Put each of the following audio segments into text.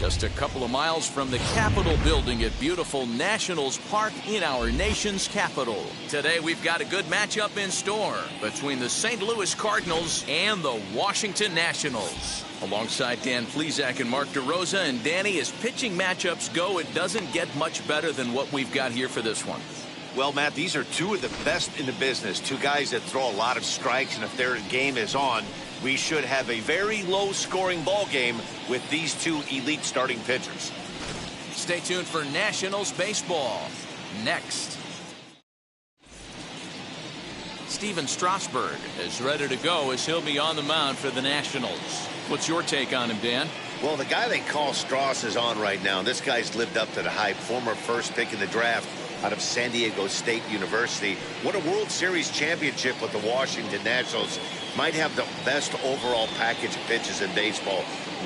Just a couple of miles from the Capitol building at beautiful Nationals Park in our nation's capital. Today we've got a good matchup in store between the St. Louis Cardinals and the Washington Nationals. Alongside Dan Plesac and Mark DeRosa, and Danny, as pitching matchups go, it doesn't get much better than what we've got here for this one. Well, Matt, these are two of the best in the business. Two guys that throw a lot of strikes, and if their game is on, we should have a very low-scoring ball game with these two elite starting pitchers. Stay tuned for Nationals baseball next. Steven Strasburg is ready to go as he'll be on the mound for the Nationals. What's your take on him, Dan? Well, the guy they call Strauss is on right now. This guy's lived up to the hype. Former first pick in the draft out of San Diego State University. Won a World Series championship with the Washington Nationals. Might have the best overall package of pitches in baseball.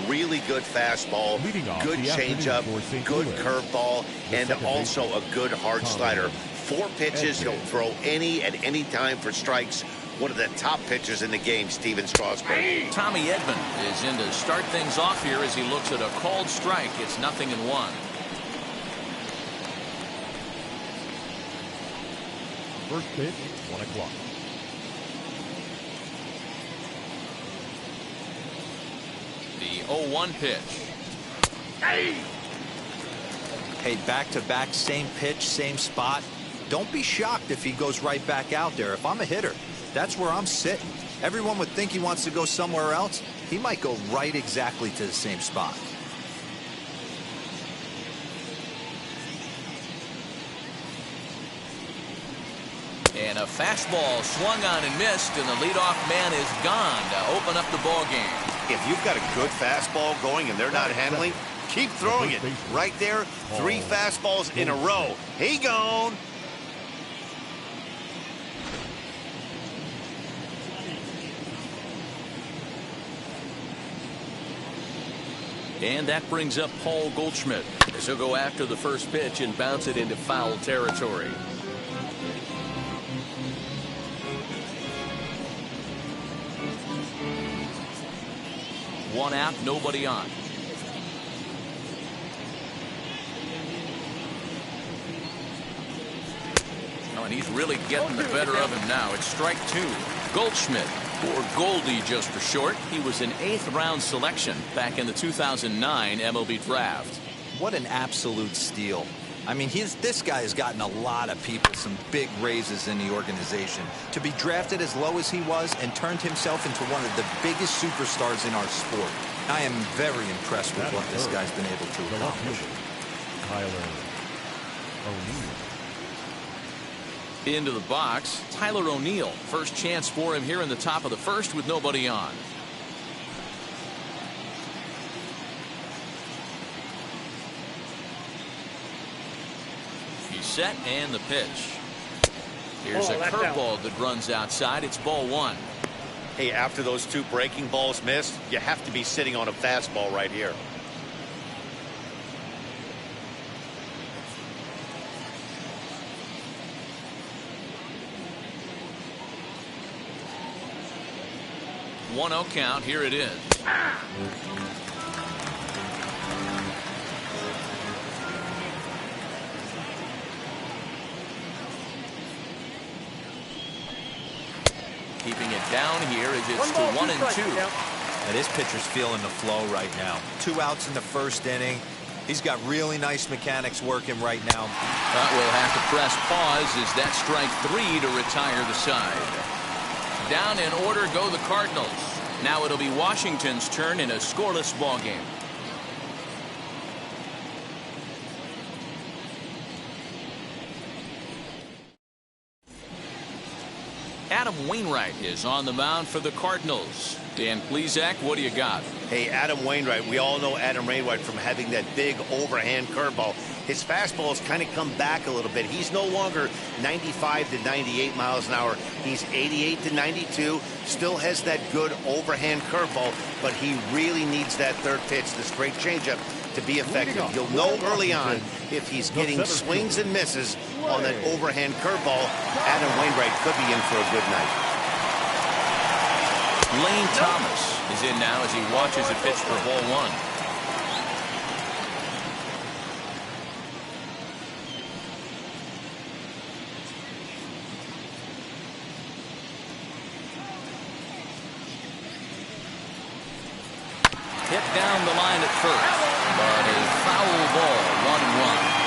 Really good fastball, good changeup, good curveball, and also a good hard slider. 4 pitches, he'll throw any at any time for strikes. One of the top pitchers in the game, Steven Strasburg. Tommy Edman is in to start things off here as he looks at a called strike. It's 0-1. First pitch, 1 o'clock. The 0-1 pitch. Hey, back-to-back, same pitch, same spot. Don't be shocked if he goes right back out there. If I'm a hitter, that's where I'm sitting. Everyone would think he wants to go somewhere else. He might go right exactly to the same spot. And a fastball swung on and missed, and the leadoff man is gone to open up the ball game. If you've got a good fastball going and they're not handling, keep throwing it. Right there, 3 fastballs in a row. He gone. And that brings up Paul Goldschmidt as he'll go after the first pitch and bounce it into foul territory. One out, nobody on. Oh, and he's really getting the better of him now. It's strike 2. Goldschmidt, or Goldie just for short. He was an 8th round selection back in the 2009 MLB draft. What an absolute steal. I mean, this guy has gotten a lot of people some big raises in the organization. To be drafted as low as he was and turned himself into one of the biggest superstars in our sport. I am very impressed with what this guy's been able to accomplish. Tyler O'Neill. Into the box, Tyler O'Neill. First chance for him here in the top of the first with nobody on. He's set and the pitch. Here's a curveball that runs outside. It's ball 1. Hey, after those 2 breaking balls missed, you have to be sitting on a fastball right here. One 0 count. Here it is. Keeping it down here as it's to 1 and 2. And this pitcher's feeling the flow right now. 2 outs in the first inning. He's got really nice mechanics working right now. But we'll have to press pause as that's strike 3 to retire the side. Down in order go the Cardinals. Now it'll be Washington's turn in a scoreless ball game. Adam Wainwright is on the mound for the Cardinals. Dan Plesac, what do you got? Hey, Adam Wainwright. We all know Adam Wainwright from having that big overhand curveball. His fastball has kind of come back a little bit. He's no longer 95 to 98 miles an hour. He's 88 to 92. Still has that good overhand curveball, but he really needs that third pitch, the straight changeup, to be effective. You'll know early on if he's getting swings and misses on that overhand curveball. Adam Wainwright could be in for a good night. Lane Thomas is in now as he watches a pitch for ball 1. Hit down the line at first, but a foul ball, 1-1.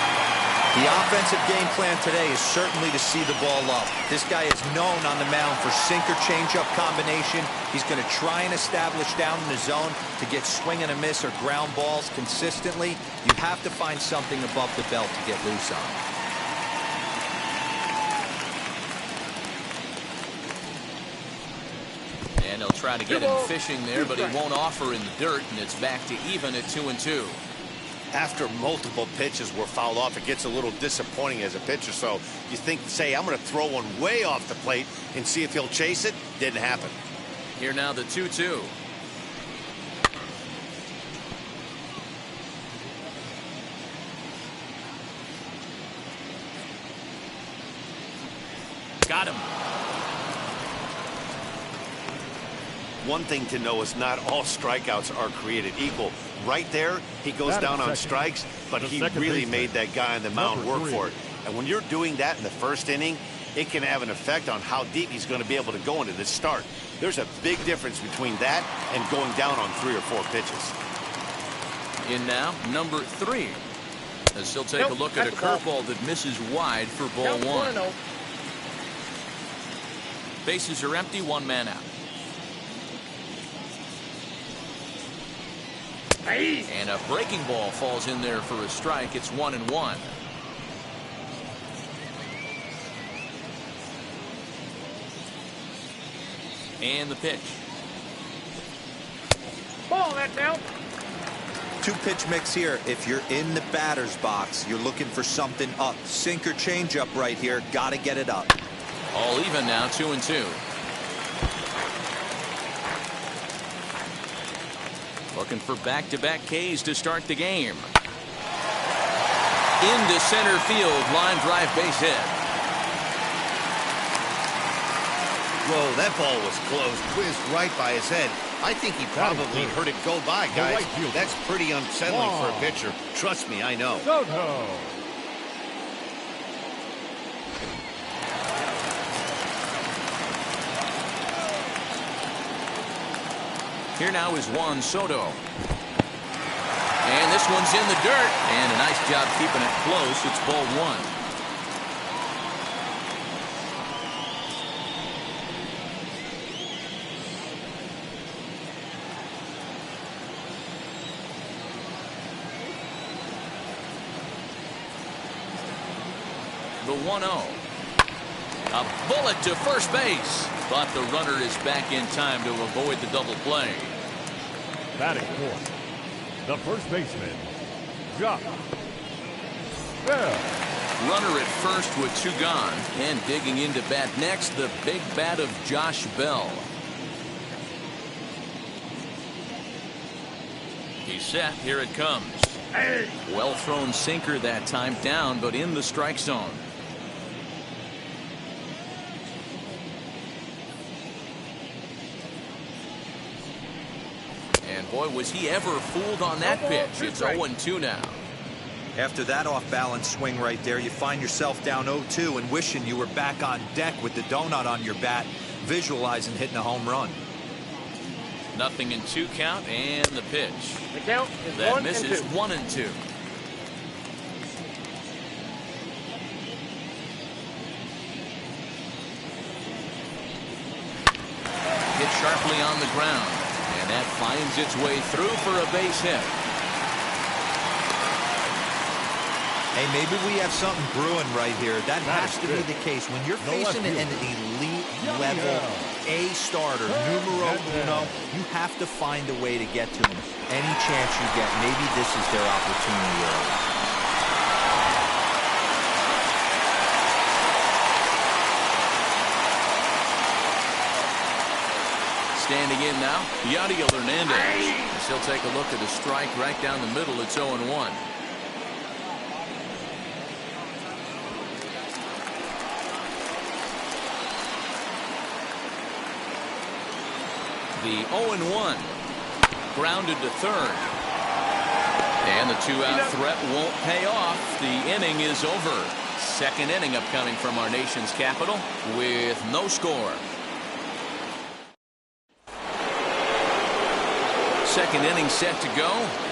The offensive game plan today is certainly to see the ball up. This guy is known on the mound for sinker changeup combination. He's going to try and establish down in the zone to get swing and a miss or ground balls consistently. You have to find something above the belt to get loose on. And he'll try to get him fishing there, but he won't offer in the dirt, and it's back to even at 2-2. After multiple pitches were fouled off, it gets a little disappointing as a pitcher. So you think, say, I'm going to throw one way off the plate and see if he'll chase it. Didn't happen. Here now the 2-2. Got him. One thing to know is not all strikeouts are created equal. Right there, he goes down on strikes, but he really made that guy on the mound work for it. And when you're doing that in the first inning, it can have an effect on how deep he's going to be able to go into this start. There's a big difference between that and going down on 3 or 4 pitches. In now, number 3. As he'll take a look at a curveball that misses wide for ball 1. Bases are empty, 1 man out. And a breaking ball falls in there for a strike. It's 1-1. And the pitch. Ball, that's out. 2-pitch mix here. If you're in the batter's box, you're looking for something up. Sinker changeup right here. Got to get it up. All even now, 2-2. Looking for back-to-back Ks to start the game. Into center field, line drive base hit. Whoa, that ball was close, whizzed right by his head. I think he probably heard it go by, guys. That's pretty unsettling for a pitcher. Trust me, I know. Soto. Here now is Juan Soto. And this one's in the dirt. And a nice job keeping it close. It's ball 1. The 1-0. A bullet to first base. But the runner is back in time to avoid the double play. Batting fourth, the first baseman, Josh Bell. Runner at first with 2 gone. And digging into bat next, the big bat of Josh Bell. He's set. Here it comes. Well thrown sinker that time, down but in the strike zone. And boy, was he ever fooled on that pitch. It's 0-2 now. After that off-balance swing right there, you find yourself down 0-2 and wishing you were back on deck with the donut on your bat, visualizing hitting a home run. Nothing in 2 count, and the pitch. The count is That 1-2. misses 1-2. Hit sharply on the ground, and that finds its way through for a base hit. Hey, maybe we have something brewing right here. That has to be the case. When you're facing an elite level A starter, numero uno, you have to find a way to get to him. Any chance you get, maybe this is their opportunity early. Standing in now, Yadiel Hernandez. He'll take a look at a strike right down the middle. It's 0-1. The 0-1. Grounded to third. And the 2-out threat won't pay off. The inning is over. Second inning upcoming from our nation's capital with no score. second inning set to go.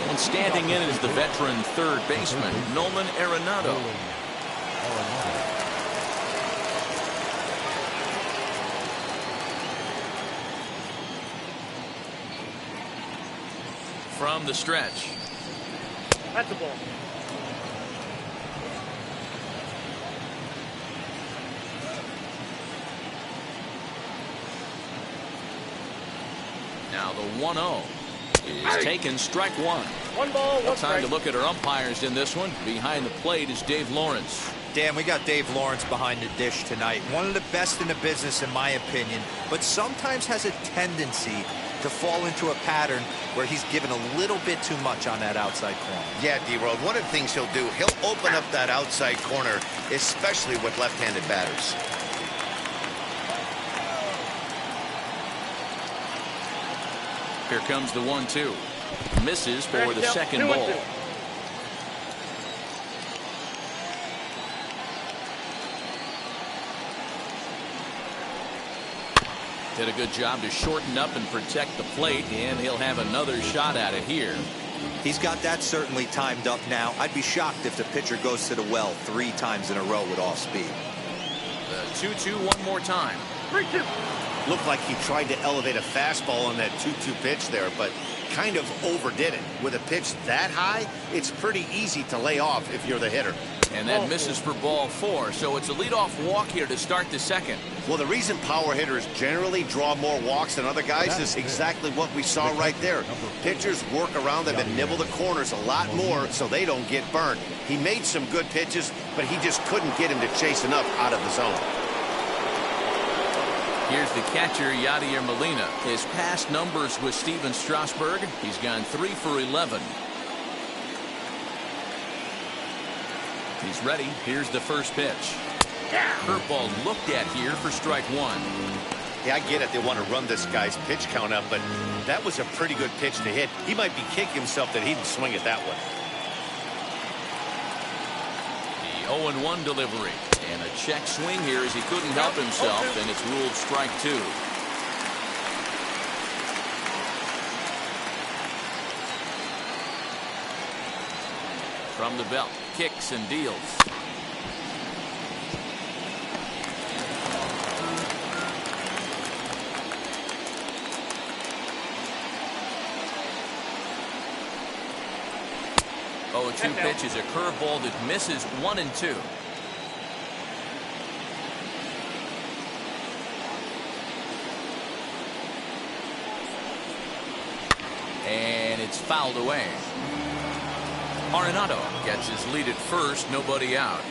And standing in is the veteran third baseman, Nolan Arenado. From the stretch. That's the ball. Now the 1-0 is taken, strike one. One ball, one Time strike. to look at our umpires in this one. Behind the plate is Dave Lawrence. Dan, we got Dave Lawrence behind the dish tonight. One of the best in the business, in my opinion, but sometimes has a tendency to fall into a pattern where he's given a little bit too much on that outside corner. Yeah, D-Road, one of the things he'll do, he'll open up that outside corner, especially with left-handed batters. Here comes the 1-2. Misses for the second ball. Did a good job to shorten up and protect the plate, and he'll have another shot at it here. He's got that certainly timed up now. I'd be shocked if the pitcher goes to the well 3 times in a row with off speed. The 2-2 one more time. 3-2. Looked like he tried to elevate a fastball on that 2-2 pitch there, but kind of overdid it. With a pitch that high, it's pretty easy to lay off if you're the hitter. And that misses for ball 4, so it's a leadoff walk here to start the second. Well, the reason power hitters generally draw more walks than other guys is exactly what we saw right there. Pitchers work around them and nibble the corners a lot more so they don't get burned. He made some good pitches, but he just couldn't get him to chase enough out of the zone. Here's the catcher, Yadier Molina. His past numbers with Steven Strasburg, he's gone 3 for 11. He's ready. Here's the first pitch. Curveball looked at here for strike one. Yeah, I get it. They want to run this guy's pitch count up, but that was a pretty good pitch to hit. He might be kicking himself that he didn't swing it that way. The 0-1 delivery. And a check swing here as he couldn't help himself, and it's ruled strike 2. From the belt, kicks and deals. Oh, 2 pitch is a curveball that misses 1 and 2. And it's fouled away. Arenado gets his lead at first, nobody out.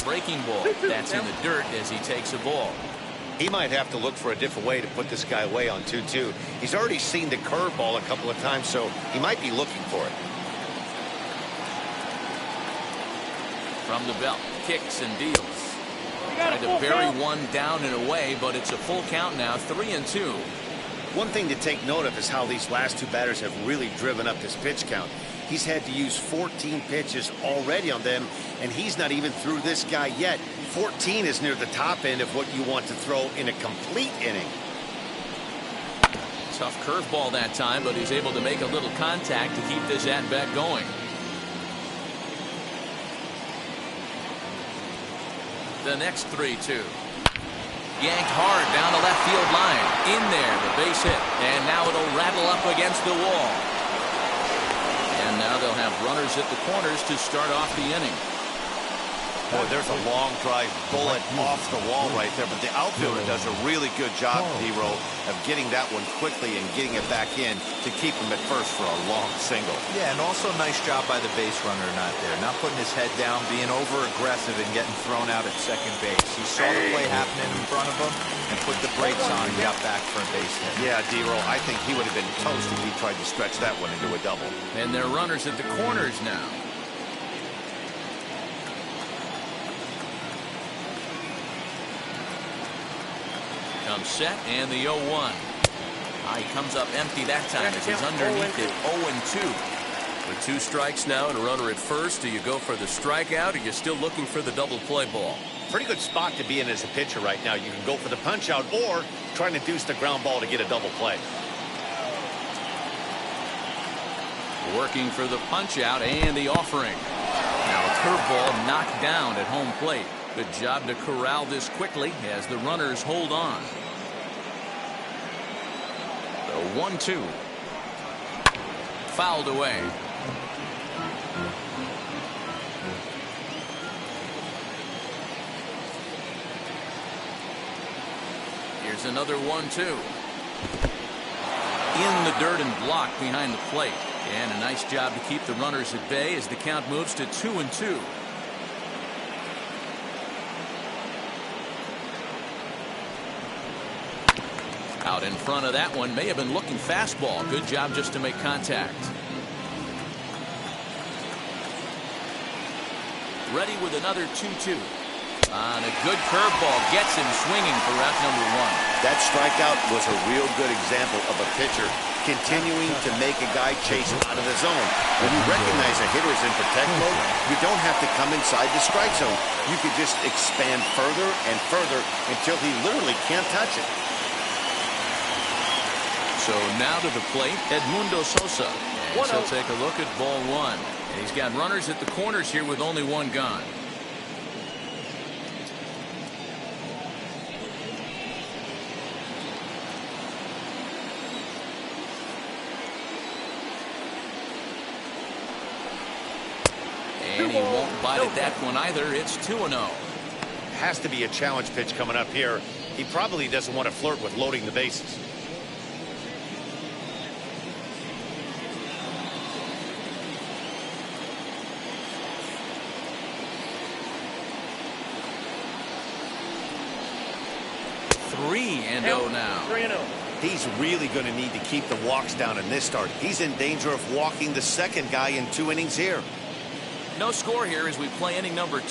Breaking ball, that's in the dirt as he takes a ball. He might have to look for a different way to put this guy away on 2-2. He's already seen the curveball a couple of times, so he might be looking for it. From the belt, kicks and deals. Tried to bury one down and away, but it's a full count now, 3-2. One thing to take note of is how these last 2 batters have really driven up his pitch count. He's had to use 14 pitches already on them, and he's not even through this guy yet. 14 is near the top end of what you want to throw in a complete inning. Tough curveball that time, but he's able to make a little contact to keep this at-bat going. The next 3-2. Yanked hard down the left field line. In there, the base hit. And now it'll rattle up against the wall. And now they'll have runners at the corners to start off the inning. Boy, there's a long drive bullet off the wall right there, but the outfielder does a really good job, D-Row, of getting that one quickly and getting it back in to keep him at first for a long single. Yeah, and also a nice job by the base runner not there. Not putting his head down, being over-aggressive and getting thrown out at second base. He saw the play happening in front of him and put the brakes on and got back for a base hit. Yeah, D-Row, I think he would have been toast if he tried to stretch that one into a double. And they're runners at the corners now. Comes set and the 0-1. He comes up empty that time as he's underneath it 0-2. With 2 strikes now and a runner at first, do you go for the strikeout or you're still looking for the double play ball? Pretty good spot to be in as a pitcher right now. You can go for the punch out or try and induce the ground ball to get a double play. Working for the punch out and the offering. Now a curveball knocked down at home plate. Good job to corral this quickly as the runners hold on. The 1-2. Fouled away. Here's another 1-2. In the dirt and blocked behind the plate. And a nice job to keep the runners at bay as the count moves to 2-2. Out in front of that one, may have been looking fastball. Good job just to make contact. Ready with another 2-2. On a good curveball, gets him swinging for out number 1. That strikeout was a real good example of a pitcher continuing to make a guy chase out of the zone. When you recognize a hitter is in protect mode, you don't have to come inside the strike zone. You can just expand further and further until he literally can't touch it. So now to the plate, Edmundo Sosa. And he'll take a look at ball 1. And he's got runners at the corners here with only one gone. And he won't bite at that one either. It's 2-0. Has to be a challenge pitch coming up here. He probably doesn't want to flirt with loading the bases. Three and 0 now. 3-0. He's really going to need to keep the walks down in this start. He's in danger of walking the second guy in 2 innings here. No score here as we play inning number 2.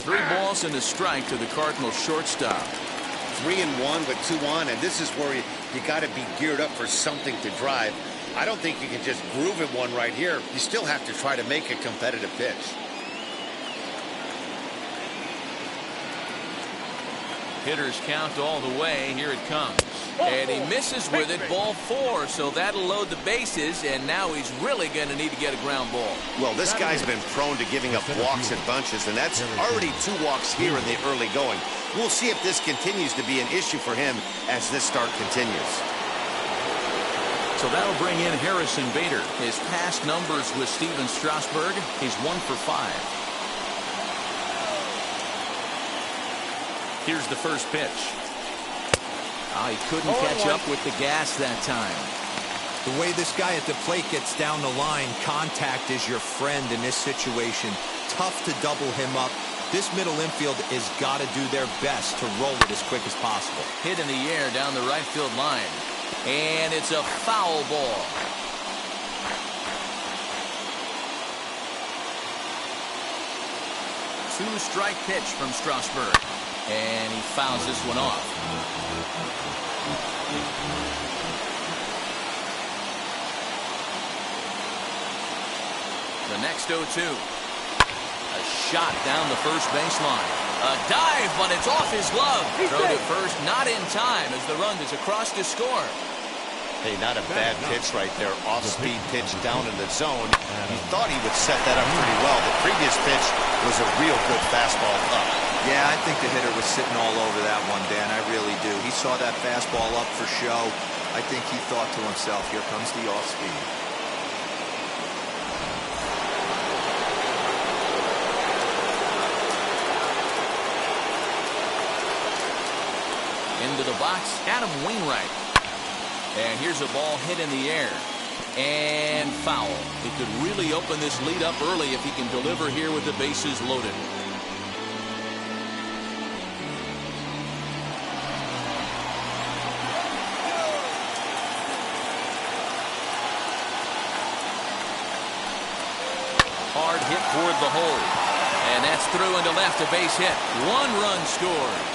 Three balls and a strike to the Cardinals shortstop. 3-1 with 2 on, and this is where you got to be geared up for something to drive. I don't think you can just groove in one right here. You still have to try to make a competitive pitch. Hitters count all the way. Here it comes. And he misses with it. Ball 4. So that'll load the bases. And now he's really going to need to get a ground ball. Well, this guy's been prone to giving up walks in bunches, and that's already 2 walks here in the early going. We'll see if this continues to be an issue for him as this start continues. So that'll bring in Harrison Bader. His past numbers with Steven Strasburg, he's 1 for 5. Here's the first pitch. He couldn't catch up with the gas that time. The way this guy at the plate gets down the line, contact is your friend in this situation. Tough to double him up. This middle infield has got to do their best to roll it as quick as possible. Hit in the air down the right field line. And it's a foul ball. Two-strike pitch from Strasburg. And he fouls this one off. The next 0-2. A shot down the first baseline. A dive, but it's off his glove. Throw to first, not in time as the run is across to score. Hey, not a bad pitch right there. Off-speed pitch down in the zone. He thought he would set that up pretty well. The previous pitch was a real good fastball up. Yeah, I think the hitter was sitting all over that one, Dan. I really do. He saw that fastball up for show. I think he thought to himself, here comes the off-speed. Into the box, Adam Wainwright. And here's a ball hit in the air. And foul. He could really open this lead up early if he can deliver here with the bases loaded. Hard hit toward the hole. And that's through into left, a base hit. 1 run scores.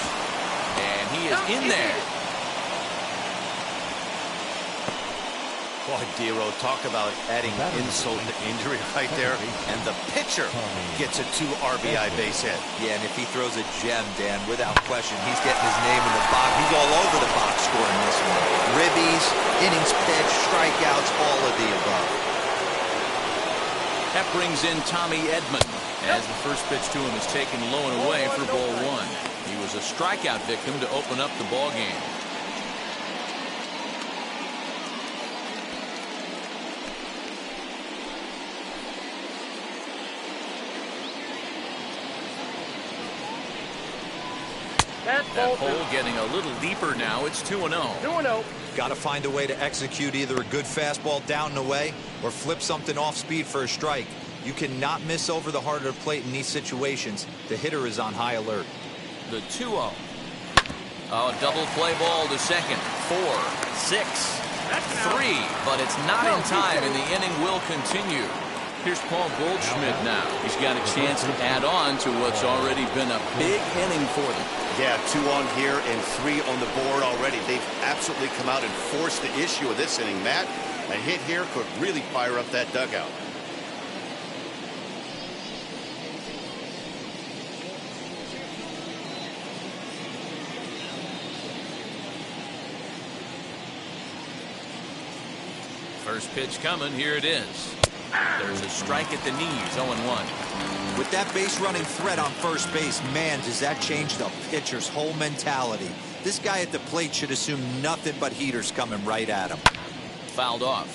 And he is in there. Boy, Dero, talk about adding insult to injury right there. And the pitcher gets a 2 RBI base hit. Yeah, and if he throws a gem, Dan, without question, he's getting his name in the box. He's all over the box scoring this one. Ribbies, innings pitched, strikeouts, all of the above. That brings in Tommy Edman as the first pitch to him is taken low and away for ball 1. He was a strikeout victim to open up the ball game. That hole getting a little deeper now. It's 2-0. 2-0. Got to find a way to execute either a good fastball down and away or flip something off speed for a strike. You cannot miss over the heart of the plate in these situations. The hitter is on high alert. The 2-0. Oh, double play ball to second. 4, 6, 3, but it's not in time, and the inning will continue. Here's Paul Goldschmidt now. He's got a chance to add on to what's already been a big inning for them. Yeah, 2 on here and 3 on the board already. They've absolutely come out and forced the issue of this inning, Matt. A hit here could really fire up that dugout. First pitch coming. Here it is. There's a strike at the knees. 0-1. With that base running threat on first base, man, does that change the pitcher's whole mentality. This guy at the plate should assume nothing but heaters coming right at him. Fouled off.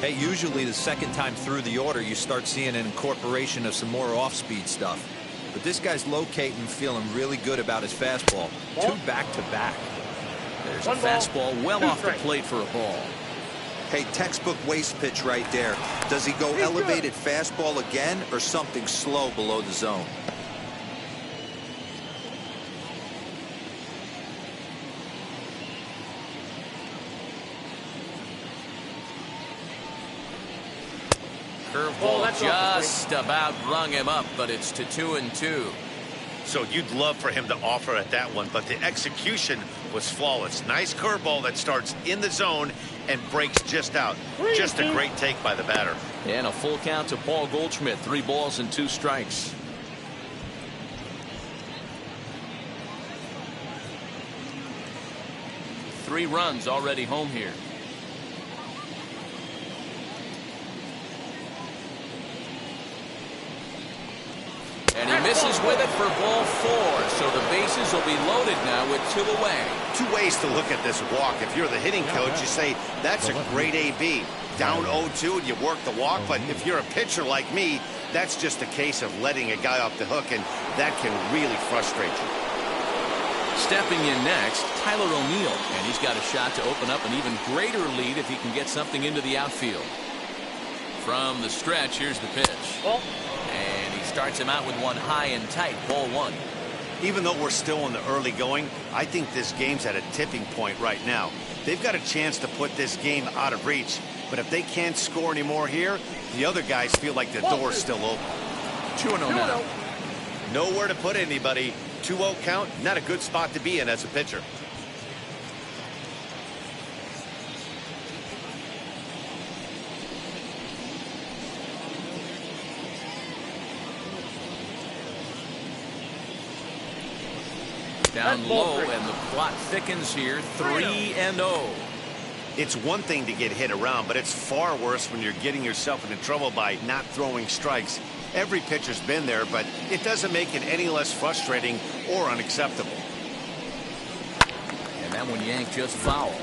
Hey, usually the second time through the order, you start seeing an incorporation of some more off-speed stuff. But this guy's locating, feeling really good about his fastball. 2 back-to-back. There's a fastball well off the plate for a ball. Hey, textbook waste pitch right there. Does he go elevated fastball again or something slow below the zone? Curveball just about rung him up, but it's to 2-2. So you'd love for him to offer at that one, but the execution was flawless. Nice curveball that starts in the zone and breaks just out. Just a great take by the batter. And a full count to Paul Goldschmidt. 3 balls and 2 strikes. Three runs already home here. And he misses with it for ball 4. So the bases will be loaded now with 2 away. 2 ways to look at this walk. If you're the hitting coach, you say, that's a great AB. Down 0-2 and you work the walk. But if you're a pitcher like me, that's just a case of letting a guy off the hook, and that can really frustrate you. Stepping in next, Tyler O'Neill. And he's got a shot to open up an even greater lead if he can get something into the outfield. From the stretch, here's the pitch. And he starts him out with one high and tight. Ball 1. Even though we're still in the early going, I think this game's at a tipping point right now. They've got a chance to put this game out of reach. But if they can't score anymore here, the other guys feel like the door's still open. 2-0 now. Nowhere to put anybody. 2-0 count, not a good spot to be in as a pitcher. Down low, and the plot thickens here. 3-0. It's one thing to get hit around, but it's far worse when you're getting yourself into trouble by not throwing strikes. Every pitcher's been there, but it doesn't make it any less frustrating or unacceptable. And that one yanked just foul.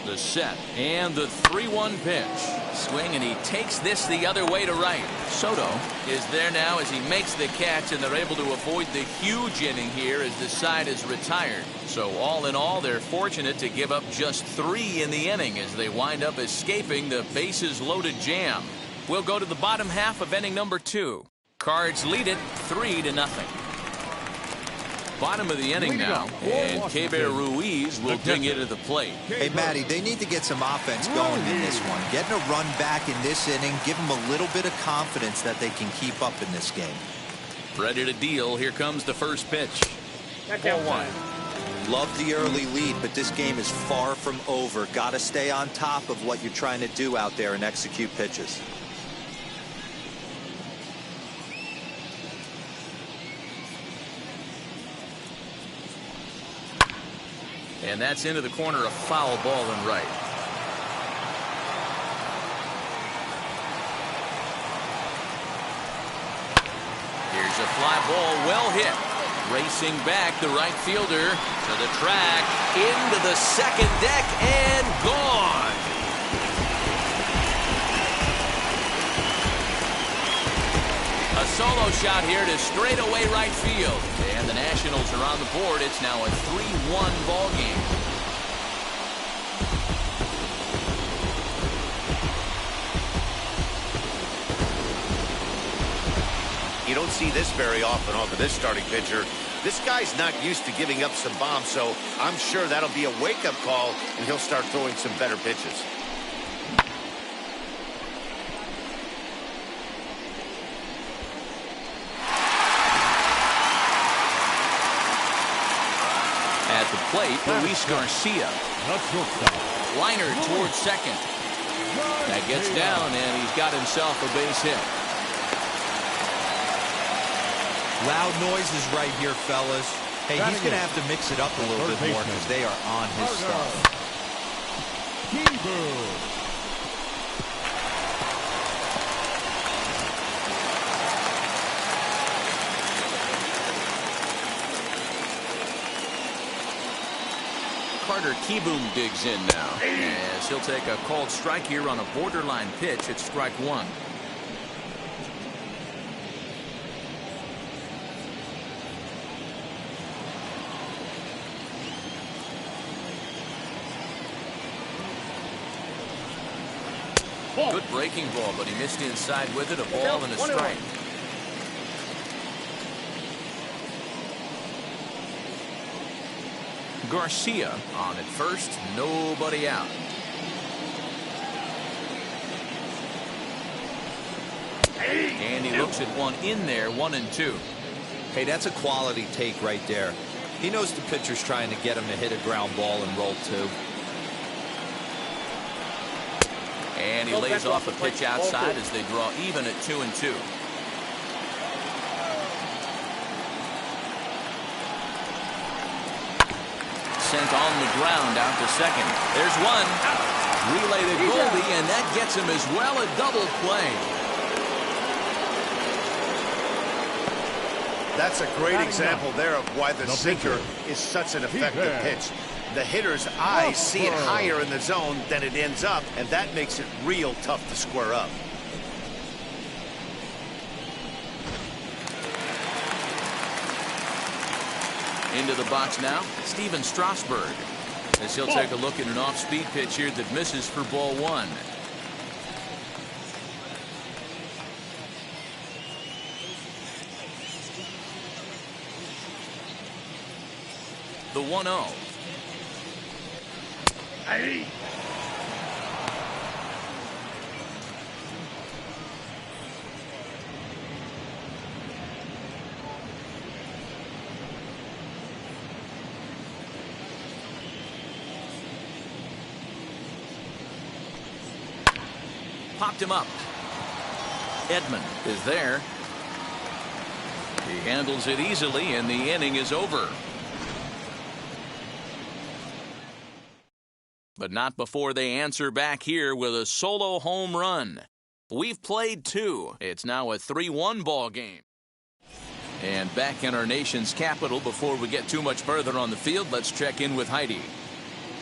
The set and the 3-1 pitch. Swing, and he takes this the other way to right. Soto is there now as he makes the catch, and they're able to avoid the huge inning here as the side is retired. So all in all, they're fortunate to give up just 3 in the inning as they wind up escaping the bases loaded jam. We'll go to the bottom half of inning number 2. Cards lead it 3-0. Bottom of the inning now, and Keber Ruiz will ding it to the plate. Hey, Matty, they need to get some offense going in this one. Getting a run back in this inning, give them a little bit of confidence that they can keep up in this game. Ready to deal. Here comes the first pitch. Ball one. Love the early lead, but this game is far from over. Got to stay on top of what you're trying to do out there and execute pitches. And that's into the corner, a foul ball and right. Here's a fly ball, well hit. Racing back, the right fielder to the track, into the second deck, and gone. A solo shot here to straightaway right field. And the Nationals are on the board. It's now a 3-1 ball game. You don't see this very often off of this starting pitcher. This guy's not used to giving up some bombs, so I'm sure that'll be a wake-up call, and he'll start throwing some better pitches. At the plate, Luis Garcia. Liner towards second. That gets down, and he's got himself a base hit. Loud noises right here, fellas. Hey, he's going to have to mix it up a little bit more because they are on his stuff. Carter Kieboom digs in now, as he'll take a called strike here on a borderline pitch at strike one. Good breaking ball, but he missed inside with it. A ball and a strike. Garcia on at first, nobody out. And he looks at one in there, 1-2. Hey, that's a quality take right there. He knows the pitcher's trying to get him to hit a ground ball and roll two. And he lays off a pitch outside as they draw even at 2-2. Sent on the ground out to second. There's one. Relay to Goldie, and that gets him as well, a double play. That's a great example there of why the sinker is such an effective pitch. The hitter's eyes see it higher in the zone than it ends up, and that makes it real tough to square up. Into the box now, Steven Strasburg, as he'll take a look at an off-speed pitch here that misses for ball one. The 1-0. Popped him up. Edman is there. He handles it easily, and the inning is over. But not before they answer back here with a solo home run. We've played two. It's now a 3-1 ball game. And back in our nation's capital, before we get too much further on the field, let's check in with Heidi.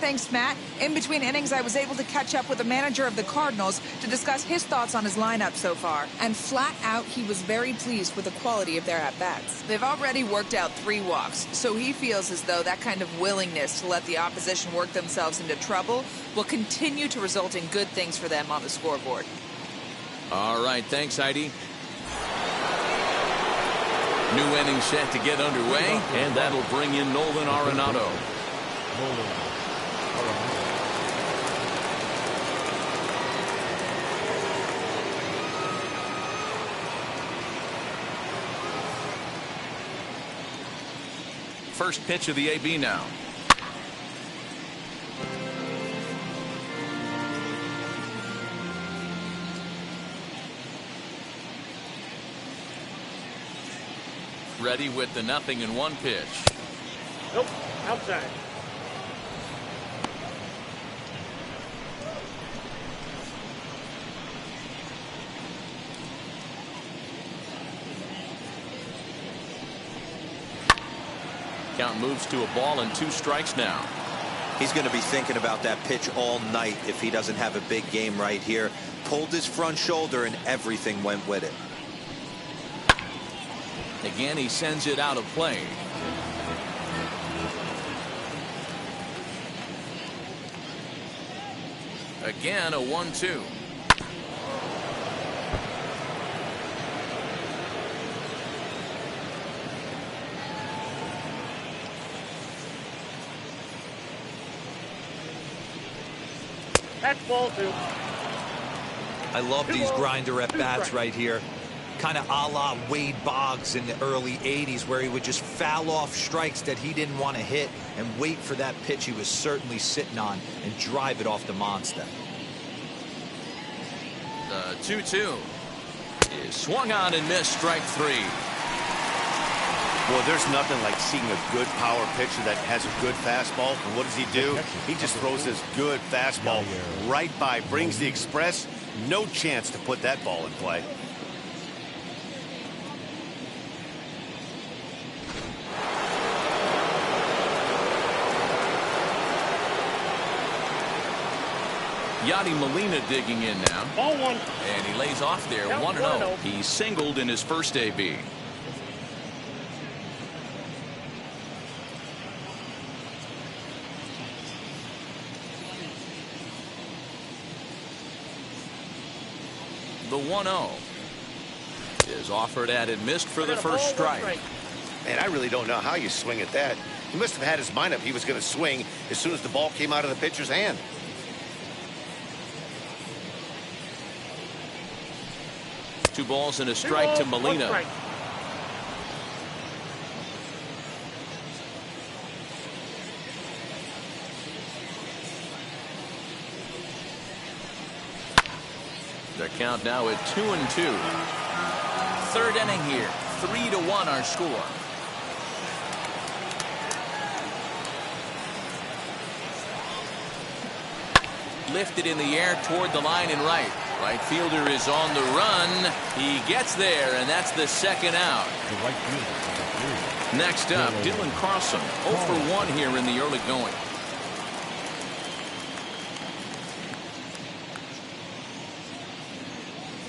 Thanks, Matt. In between innings, I was able to catch up with the manager of the Cardinals to discuss his thoughts on his lineup so far. And flat out, he was very pleased with the quality of their at-bats. They've already worked out 3 walks, so he feels as though that kind of willingness to let the opposition work themselves into trouble will continue to result in good things for them on the scoreboard. All right, thanks, Heidi. New inning set to get underway, and that'll bring in Nolan Arenado. first pitch of the AB now. Ready with the 0-1 pitch. Nope, outside. Count moves to a ball and 2 strikes now. He's going to be thinking about that pitch all night if he doesn't have a big game right here. Pulled his front shoulder and everything went with it. Again, he sends it out of play. Again, a 1-2. That's ball 2. I love these grinder at bats right here. Kind of a la Wade Boggs in the early 80s, where he would just foul off strikes that he didn't want to hit and wait for that pitch he was certainly sitting on and drive it off the monster. The 2-2 is swung on and missed, strike 3. Boy, there's nothing like seeing a good power pitcher that has a good fastball. And what does he do? He just throws his good fastball right by, brings the express. No chance to put that ball in play. Yadi Molina digging in now. Ball 1. And he lays off there, 1-0. He singled in his first AB. The 1-0 is offered at and missed for the first strike. Man, I really don't know how you swing at that. He must have had his mind up he was going to swing as soon as the ball came out of the pitcher's hand. Two balls and a strike to Molina. The count now at 2-2. Third inning here. 3-1 our score. Lifted in the air toward the line and right. Right fielder is on the run. He gets there, and that's the second out. The right fielder. Next up, Dylan Carlson. 0 for 1 here in the early going.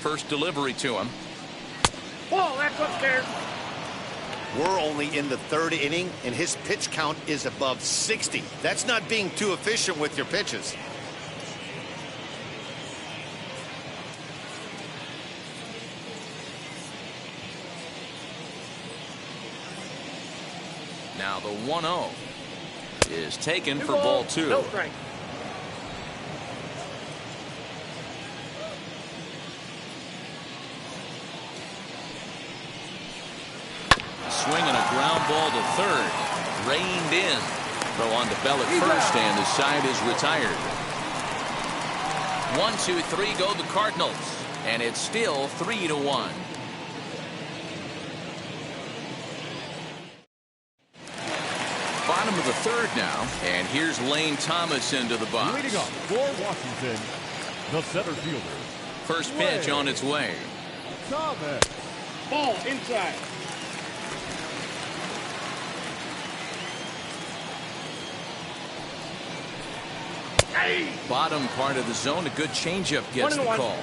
First delivery to him. Ball, that's upstairs. We're only in the third inning, and his pitch count is above 60. That's not being too efficient with your pitches. Now the 1-0 is taken for ball 2. No strike. Swing and a ground ball to third. Reined in. Throw on to Bell at first, and the side is retired. 1-2-3 go the Cardinals, and it's still 3-1. Bottom of the third now, and here's Lane Thomas into the box. Leading up for Washington, the center fielder. First pitch on its way. Thomas. Ball inside. Bottom part of the zone, a good changeup gets the call.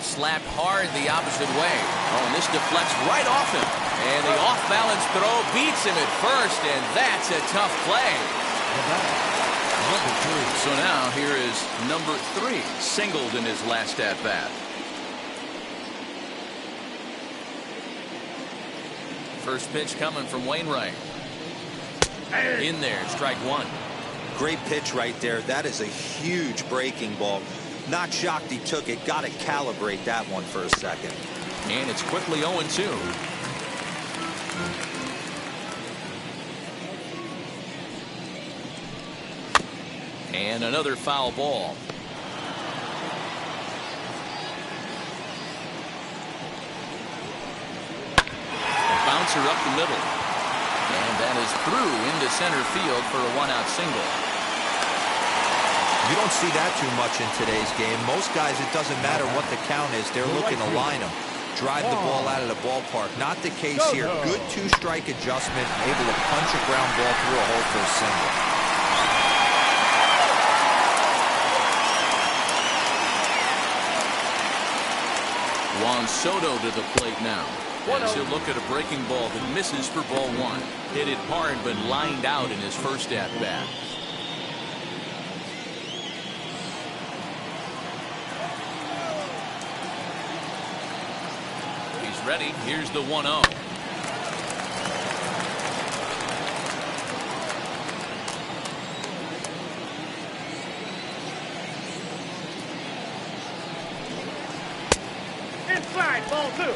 Slapped hard the opposite way. Oh, and this deflects right off him. And the off-balance throw beats him at first, and that's a tough play. So now here is number 3, singled in his last at-bat. First pitch coming from Wainwright. In there, strike 1. Great pitch right there. That is a huge breaking ball. Not shocked he took it. Got to calibrate that one for a second. And it's quickly 0-2. And another foul ball. A bouncer up the middle. And that is through into center field for a one-out single. You don't see that too much in today's game. Most guys, it doesn't matter what the count is. They're looking to line them, drive the ball out of the ballpark. Not the case here. Good two-strike adjustment, able to punch a ground ball through a hole for a single. Juan Soto to the plate now. As he'll look at a breaking ball that misses for ball one. Hit it hard but lined out in his first at-bat. He's ready. Here's the 1-0. Inside, ball 2.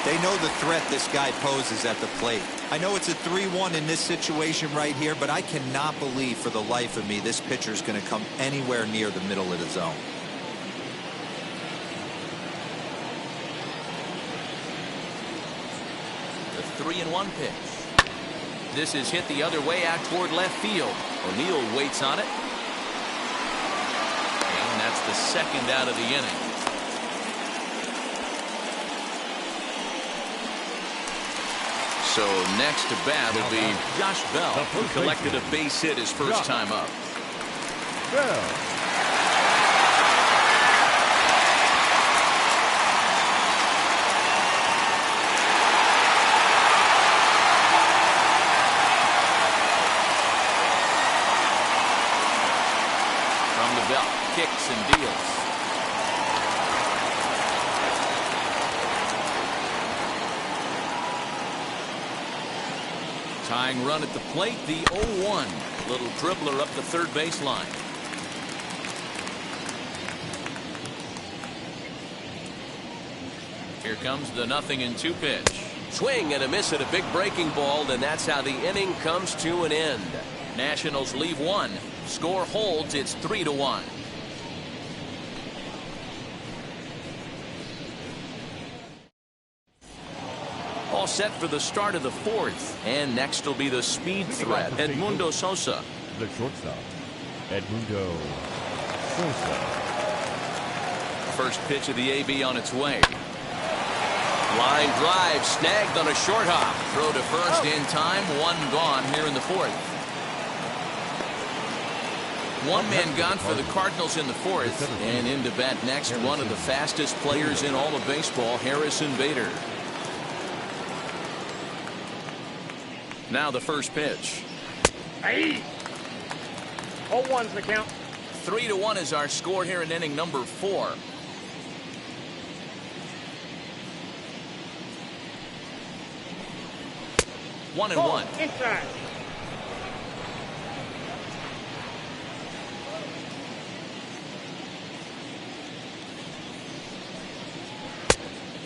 They know the threat this guy poses at the plate. I know it's a 3-1 in this situation right here, but I cannot believe for the life of me this pitcher is going to come anywhere near the middle of the zone. The 3-1 pitch. This is hit the other way out toward left field. O'Neill waits on it. And that's the second out of the inning. So next to bat will be Josh Bell, who collected a base hit his first time up. From the belt, kicks and deals. Tying run at the plate, the 0-1. Little dribbler up the third baseline. Here comes the 0-2 pitch. Swing and a miss at a big breaking ball, and that's how the inning comes to an end. Nationals leave one. Score holds. It's 3-1. All set for the start of the fourth. And next will be the speed threat, Edmundo Sosa. The shortstop, Edmundo Sosa. First pitch of the AB on its way. Line drive snagged on a short hop. Throw to first in time. One gone here in the fourth. One man gone for the Cardinals in the fourth. And into bat next, one of the fastest players in all of baseball, Harrison Bader. Now the first pitch. Hey! 0-1's the count. 3-1 is our score here in inning number 4. One and one. Inside.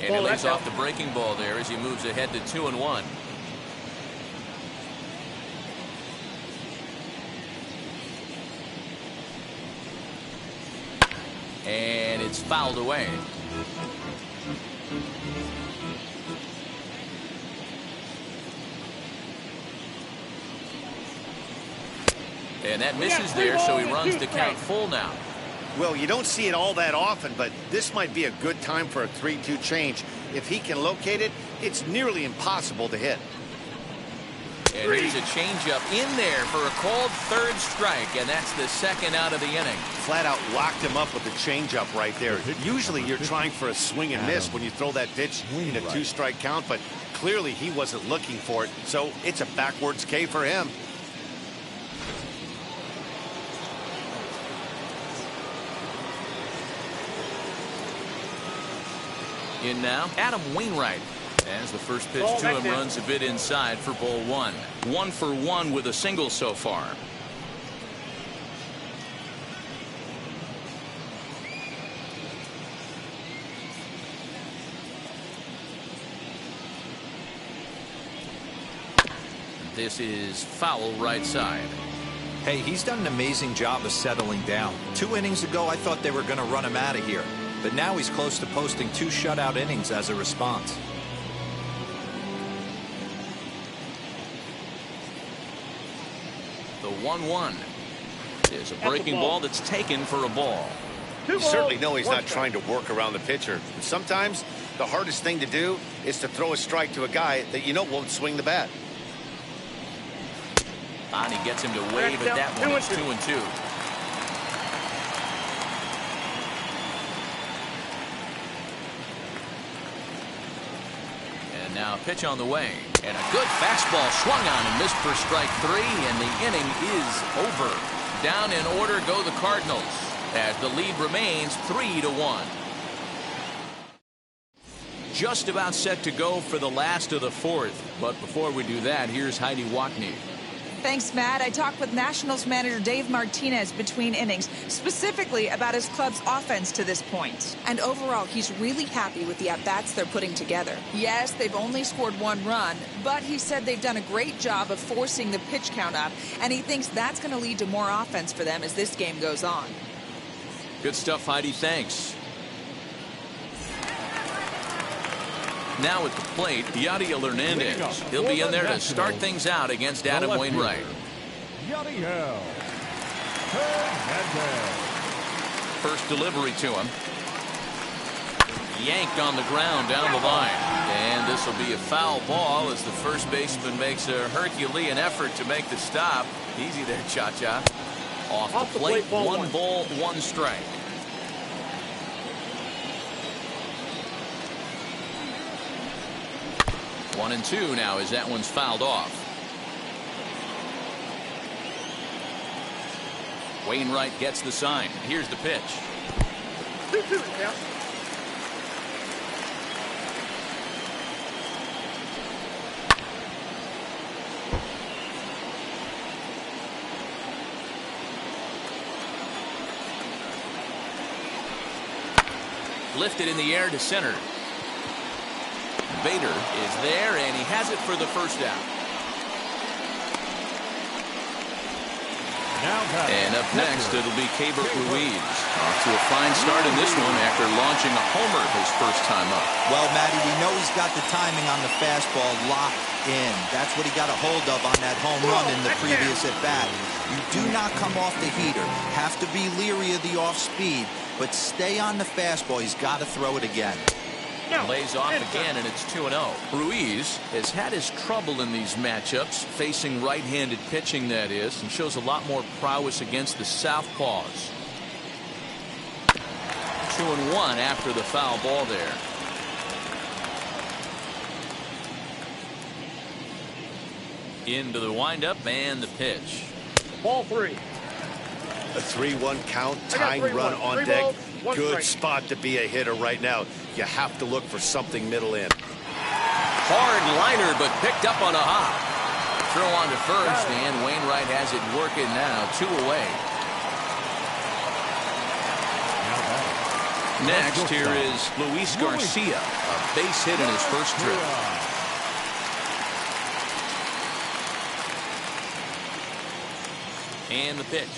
And he lays off the breaking ball there as he moves ahead to 2-1. And it's fouled away. And that misses there, so he runs the count full now. Well, you don't see it all that often, but this might be a good time for a 3-2 change. If he can locate it, it's nearly impossible to hit. And here's a changeup in there for a called third strike, and that's the second out of the inning. Flat out locked him up with the changeup right there. Usually you're trying for a swing and miss when you throw that pitch in a 2-strike count, but clearly he wasn't looking for it, so it's a backwards K for him. In now, Adam Wainwright. As the first pitch to him runs a bit inside for ball one. 1 for 1 with a single so far. This is foul right side. Hey, he's done an amazing job of settling down. 2 innings ago, I thought they were going to run him out of here. But now he's close to posting 2 shutout innings as a response. The 1-1 is a breaking ball that's taken for a ball. You certainly know he's not trying to work around the pitcher. And sometimes the hardest thing to do is to throw a strike to a guy that you know won't swing the bat. And he gets him to wave at that one. It's 2-2. And now a pitch on the way. And a good fastball swung on and missed for strike 3. And the inning is over. Down in order go the Cardinals as the lead remains 3-1. Just about set to go for the last of the 4th. But before we do that, here's Heidi Wackney. Thanks, Matt. I talked with Nationals manager Dave Martinez between innings, specifically about his club's offense to this point. And overall, he's really happy with the at-bats they're putting together. Yes, they've only scored 1 run, but he said they've done a great job of forcing the pitch count up, and he thinks that's going to lead to more offense for them as this game goes on. Good stuff, Heidi. Thanks. Now at the plate, Yadiel Hernandez. He'll be in there to start things out against Adam Wainwright. Yadiel Hernandez. First delivery to him. Yanked on the ground down the line. And this will be a foul ball as the first baseman makes a Herculean effort to make the stop. Easy there, Cha-Cha. Off the plate, 1 ball, 1 strike. One and 2 now as that one's fouled off. Wainwright gets the sign. Here's the pitch. 2-2 count. Lifted in the air to center. Bader is there, and he has it for the first out. And up next, it'll be Keibert Ruiz. Off to a fine start in this one after launching a homer his first time up. Well, Matty, we know he's got the timing on the fastball locked in. That's what he got a hold of on that home run in the previous at-bat. You do not come off the heater. Have to be leery of the off-speed, but stay on the fastball. He's got to throw it again. Lays off again, and it's 2-0. Ruiz has had his trouble in these matchups, facing right-handed pitching, that is, and shows a lot more prowess against the southpaws. 2-1 after the foul ball there. Into the windup and the pitch. Ball 3. A 3-1 count, tying run on deck. Good spot to be a hitter right now. You have to look for something middle in. Hard liner, but picked up on a hop. Throw on to first, and Wainwright has it working now. 2 away. Next, here is Luis Garcia, a base hit in his first trip. And the pitch.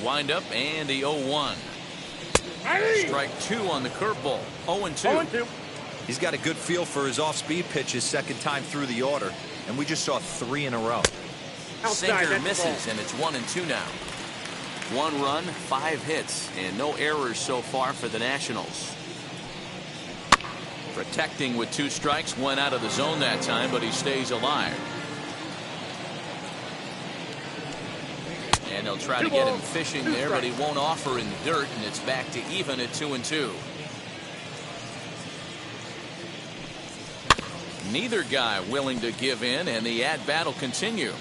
Windup and the 0-1. Strike 2 on the curveball. 0-2. He's got a good feel for his off-speed pitch his second time through the order, and we just saw 3 in a row. Sinker misses, and it's 1-2 now. 1 run, 5 hits, and no errors so far for the Nationals. Protecting with 2 strikes, went out of the zone that time, but he stays alive. And they'll try to get him fishing there, but he won't offer in the dirt, and it's back to even at 2-2. Neither guy willing to give in, and the at-bat will continue.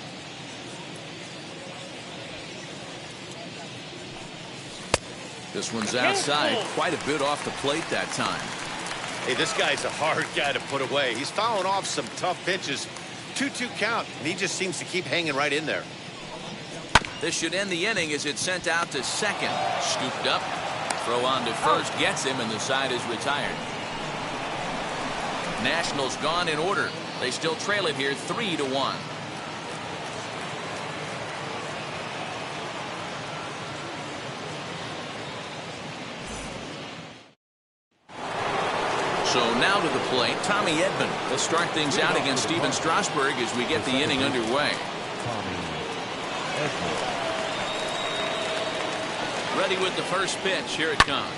This one's outside, quite a bit off the plate that time. Hey, this guy's a hard guy to put away. He's fouling off some tough pitches. 2-2 count, and he just seems to keep hanging right in there. This should end the inning as it's sent out to second. Scooped up. Throw on to first gets him, and the side is retired. Nationals gone in order. They still trail it here 3-1. So now to the plate, Tommy Edman will start things out against Steven Strasburg as we get the inning underway. Ready with the first pitch. Here it comes.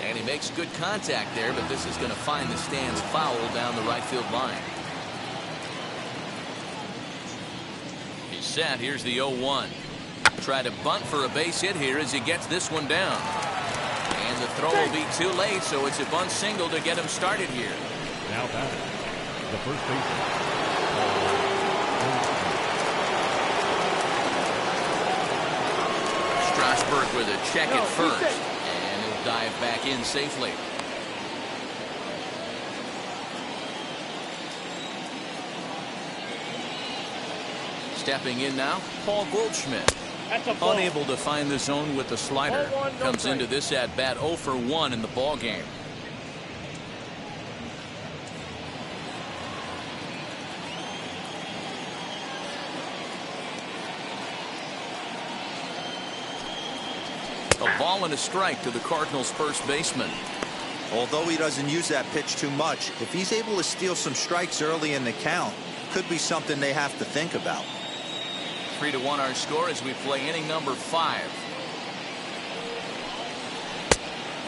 And he makes good contact there, but this is going to find the stands foul down the right field line. He's set. Here's the 0-1. Try to bunt for a base hit here as he gets this one down. And the throw will be too late, so it's a bunt single to get him started here. Now batting, the first baseman. Strasburg with a check at first, and he'll dive back in safely. Stepping in now, Paul Goldschmidt. Unable to find the zone with the slider. Comes into this at bat 0 for 1 in the ball game. A ball and a strike to the Cardinals' first baseman. Although he doesn't use that pitch too much, if he's able to steal some strikes early in the count, could be something they have to think about. 3-1 our score as we play inning number 5.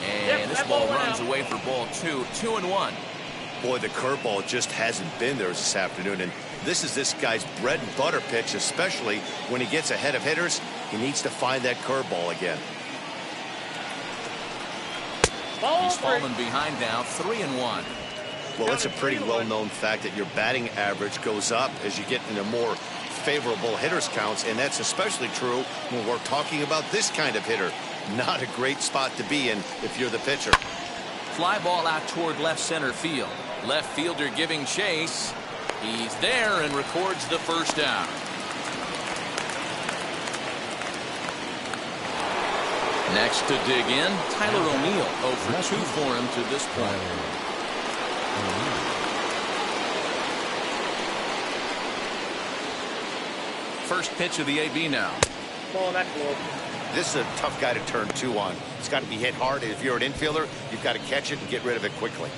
And this ball runs away for ball 2. 2-1. Boy, the curveball just hasn't been there this afternoon, and this is this guy's bread and butter pitch, especially when he gets ahead of hitters. He needs to find that curveball again. He's fallen behind now, 3-1. Well, it's a pretty well-known fact that your batting average goes up as you get into more favorable hitters counts, and that's especially true when we're talking about this kind of hitter. Not a great spot to be in if you're the pitcher. Fly ball out toward left center field. Left fielder giving chase. He's there and records the first down. Next to dig in, Tyler O'Neill. 0 for 2 for him to this point. First pitch of the AB now. Oh, that's low. This is a tough guy to turn 2 on. It's got to be hit hard, and if you're an infielder, you've got to catch it and get rid of it quickly.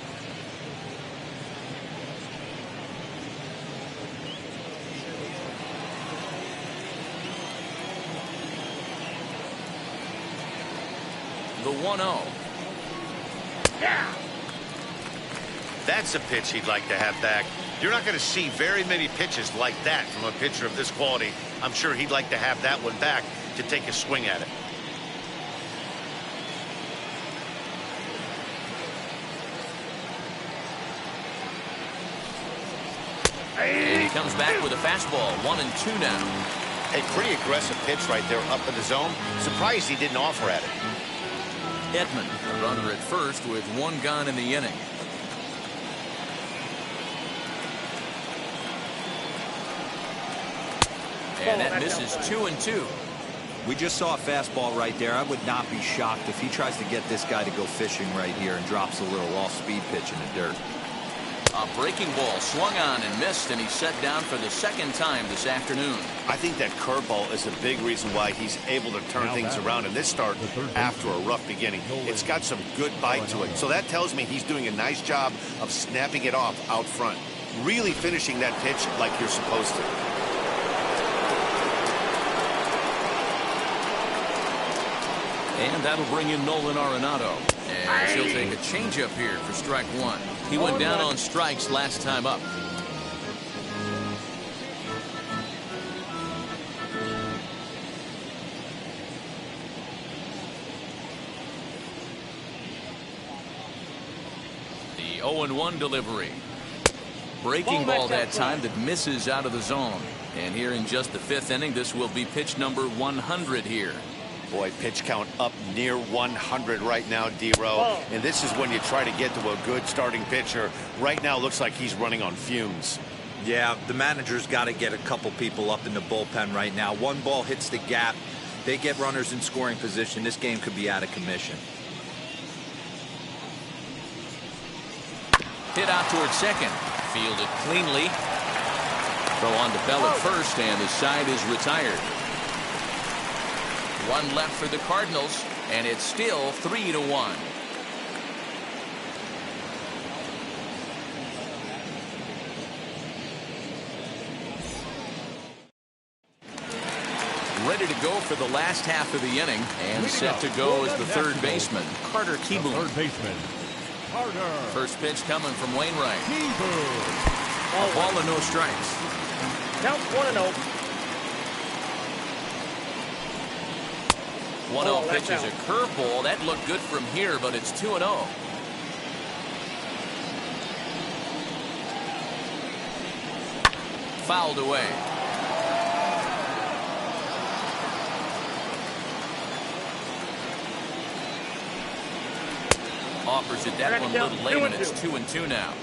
The 1-0. Yeah. That's a pitch he'd like to have back. You're not going to see very many pitches like that from a pitcher of this quality. I'm sure he'd like to have that one back to take a swing at it. And he comes back with a fastball. 1-2 now. A pretty aggressive pitch right there up in the zone. Surprised he didn't offer at it. Edman, a runner at first with 1 gone in the inning. And that misses 2-2. We just saw a fastball right there. I would not be shocked if he tries to get this guy to go fishing right here and drops a little off-speed pitch in the dirt. A breaking ball swung on and missed, and he's set down for the second time this afternoon. I think that curveball is a big reason why he's able to turn things around in this start after a rough beginning. It's got some good bite to it. So that tells me he's doing a nice job of snapping it off out front. Really finishing that pitch like you're supposed to. And that'll bring in Nolan Arenado. And he'll take a changeup here for strike 1. He went down on strikes last time up. The 0-1 delivery. Breaking ball that time that misses out of the zone. And here in just the 5th inning, this will be pitch number 100 here. Boy, pitch count up near 100 right now, D-Row. And this is when you try to get to a good starting pitcher. Right now, looks like he's running on fumes. Yeah, the manager's got to get a couple people up in the bullpen right now. One ball hits the gap. They get runners in scoring position. This game could be out of commission. Hit out towards second. Fielded cleanly. Throw on to Bell at first, and the side is retired. One left for the Cardinals, and it's still 3-1. Ready to go for the last half of the inning, and set to go as the third baseman, Carter Kieboom. Third baseman, Carter. First pitch coming from Wainwright. Kieboom. A ball and no strikes. Count 1-0. 1-0 pitches a curveball. That looked good from here, but it's 2-0. Fouled away. Offers it that one a little late, and it's 2-2 now.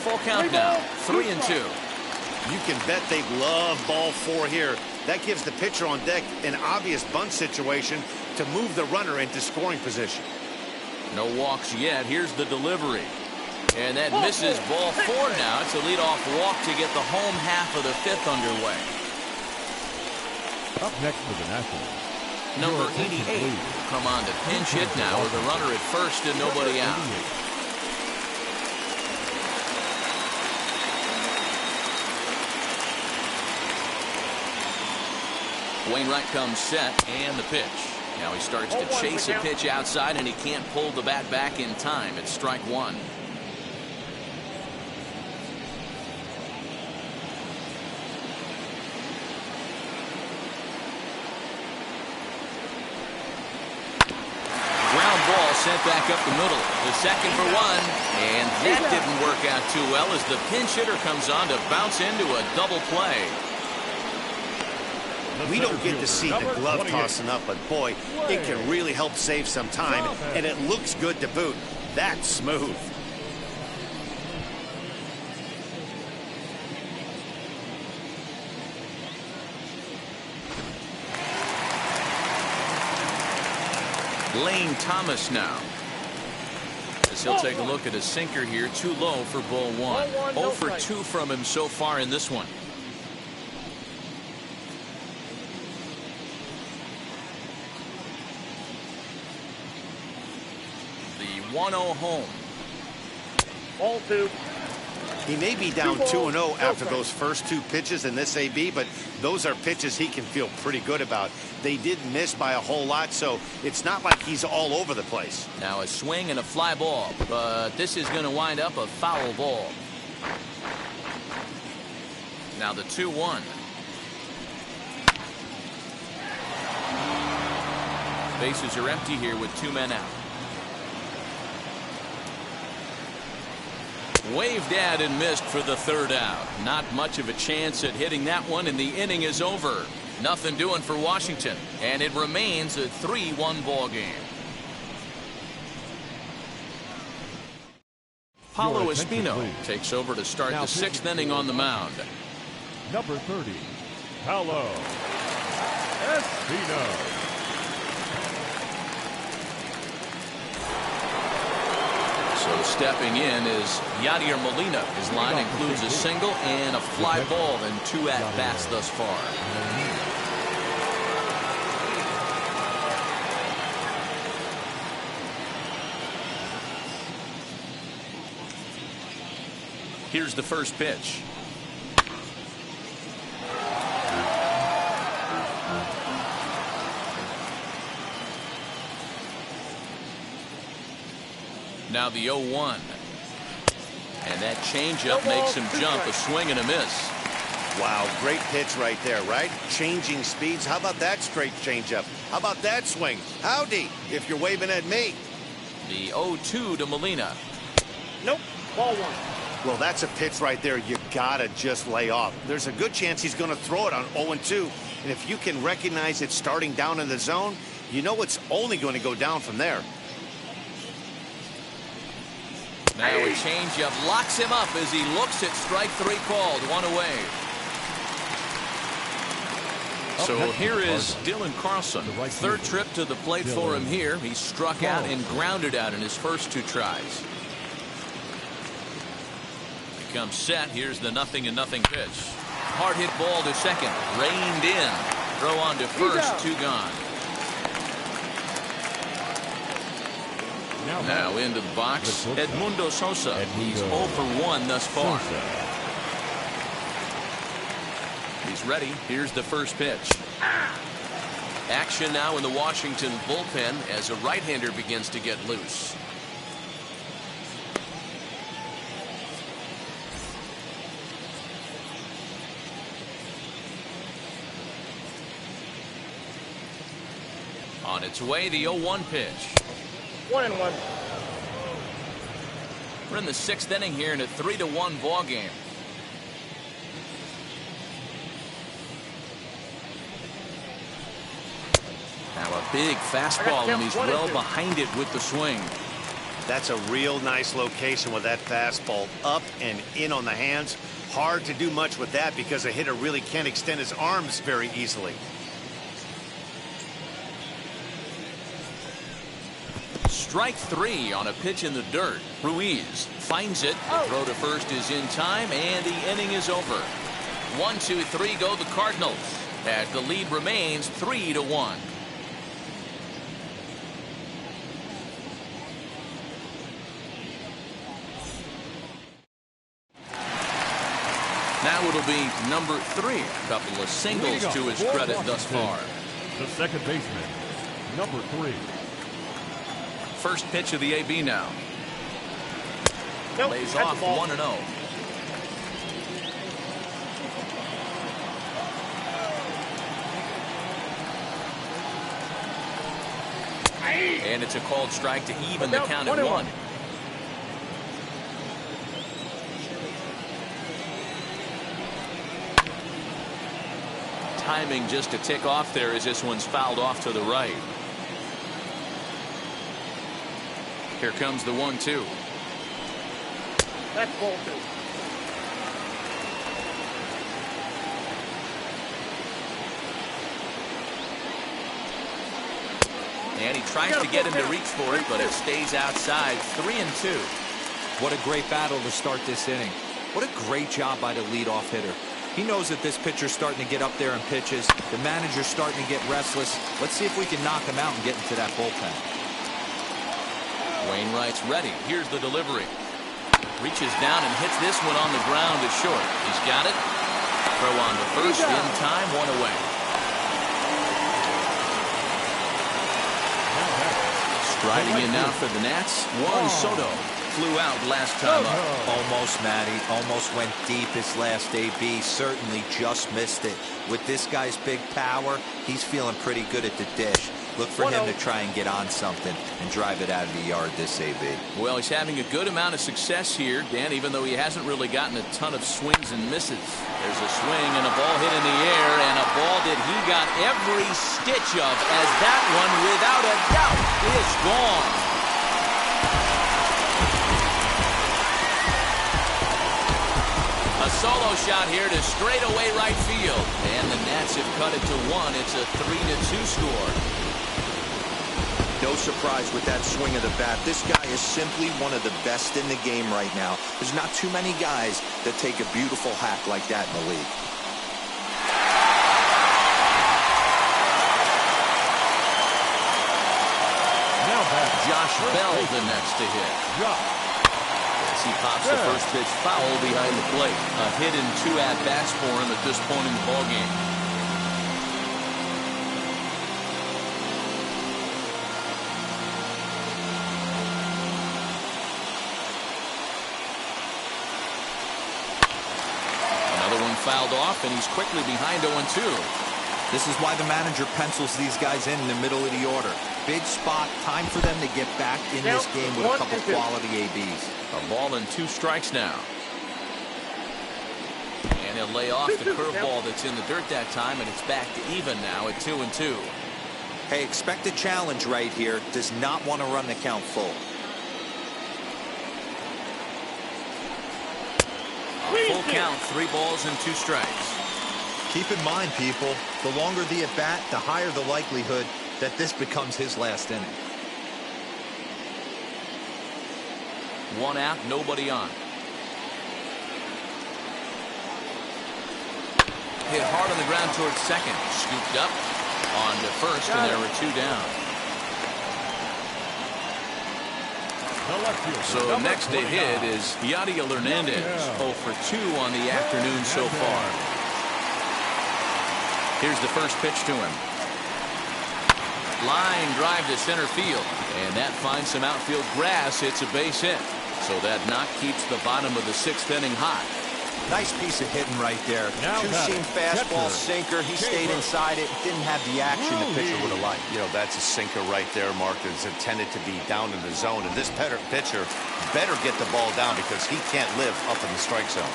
Full count now, 3-2. You can bet they love ball 4 here. That gives the pitcher on deck an obvious bunt situation to move the runner into scoring position. No walks yet. Here's the delivery. And that misses ball 4 now. It's a leadoff walk to get the home half of the 5th underway. Up next for the Nationals, Number 88 will come on to pinch hit now with a runner at first and nobody out. Wainwright comes set, and the pitch. Now he starts to chase a pitch outside, and he can't pull the bat back in time. It's strike 1. Ground ball sent back up the middle. The second for 1, and that didn't work out too well as the pinch hitter comes on to bounce into a double play. We don't get to see the glove tossing up, but boy, it can really help save some time, and it looks good to boot. That's smooth. Lane Thomas now. As he'll take a look at a sinker here, too low for ball 1. 0 for 2 from him so far in this one. The 1-0 home. Ball 2. He may be down 2-0 after those first 2 pitches in this AB, but those are pitches he can feel pretty good about. They did miss by a whole lot, so it's not like he's all over the place. Now a swing and a fly ball, but this is going to wind up a foul ball. Now the 2-1. Bases are empty here with 2 men out. Waved at and missed for the 3rd out. Not much of a chance at hitting that one, and the inning is over. Nothing doing for Washington, and it remains a 3-1 ball game. Paulo Espino takes over to start the 6th inning on the mound. Number 30, Paulo Espino. So stepping in is Yadier Molina. His line includes a single and a fly ball and 2 at-bats thus far. Here's the first pitch. Now the 0-1. And that changeup makes him jump. A swing and a miss. Wow, great pitch right there, right? Changing speeds. How about that straight changeup? How about that swing? Howdy, if you're waving at me. The 0-2 to Molina. Nope. Ball 1. Well, that's a pitch right there you gotta just lay off. There's a good chance he's going to throw it on 0-2. And if you can recognize it starting down in the zone, you know it's only going to go down from there. Now a changeup locks him up as he looks at strike 3 called. 1 away. So here is Dylan Carlson. Third trip to the plate for him here. He struck out and grounded out in his first 2 tries. Becomes set. Here's the 0-0 pitch. Hard hit ball to second. Reined in. Throw on to first. 2 gone. Now into the box, Edmundo Sosa. He's 0 for 1 thus far. He's ready. Here's the first pitch. Action now in the Washington bullpen as a right-hander begins to get loose. On its way, the 0-1 pitch. 1-1. We're in the 6th inning here in a 3-1 ball game. Now a big fastball, and he's well behind it with the swing. That's a real nice location with that fastball up and in on the hands. Hard to do much with that because a hitter really can't extend his arms very easily. Strike 3 on a pitch in the dirt. Ruiz finds it. The throw to first is in time, and the inning is over. 1-2-3 go the Cardinals as the lead remains 3-1. Now it'll be number 3. A couple of singles to his credit thus far. The second baseman, number 3. First pitch of the AB now. Nope, Lays off 1-0. And it's a called strike to even the count at 1. Timing just to tick off there as this one's fouled off to the right. Here comes the 1-2. That's ball 2. And he tries to get him to reach for it, but it stays outside. 3-2. What a great battle to start this inning. What a great job by the leadoff hitter. He knows that this pitcher's starting to get up there in pitches. The manager's starting to get restless. Let's see if we can knock him out and get into that bullpen. Wainwright's ready. Here's the delivery. Reaches down and hits this one on the ground to short. He's got it. Throw on to first in time. 1 away. Striding in now for the Nats, Juan Soto. Flew out last time up. Almost, Matty. Almost went deep his last AB. Certainly just missed it. With this guy's big power, he's feeling pretty good at the dish. Look for him to try and get on something and drive it out of the yard this AB. Well, he's having a good amount of success here, Dan, even though he hasn't really gotten a ton of swings and misses. There's a swing and a ball hit in the air, and a ball that he got every stitch of, as that one, without a doubt, is gone. A solo shot here to straightaway right field, and the Nats have cut it to 1. It's a 3-2 score. No surprise with that swing of the bat. This guy is simply one of the best in the game right now. There's not too many guys that take a beautiful hack like that in the league. Now back. Josh Bell the next to hit. As he pops the first pitch foul behind the plate. A hit and 2 at-bats for him at this point in the ballgame. Fouled off, and he's quickly behind 0-2. This is why the manager pencils these guys in the middle of the order. Big spot, time for them to get back in this game with a couple quality ABs. A ball and 2 strikes now. And he'll lay off the curveball that's in the dirt that time, and it's back to even now at 2-2. Hey, expect a challenge right here. Does not want to run the count full. Full count, 3 balls and 2 strikes. Keep in mind, people, the longer the at-bat, the higher the likelihood that this becomes his last inning. 1 out, nobody on. Hit hard on the ground towards second. Scooped up on to first, and there were 2 down. So next to hit is Yadiel Hernandez. 0 for 2 on the afternoon so far. Here's the first pitch to him. Line drive to center field, and that finds some outfield grass. It's a base hit. So that knock keeps the bottom of the 6th inning hot. Nice piece of hitting right there. Two-seam fastball, sinker. He stayed inside it. Didn't have the action the pitcher would have liked. You know, that's a sinker right there, Mark. It's intended to be down in the zone. And this pitcher better get the ball down because he can't live up in the strike zone.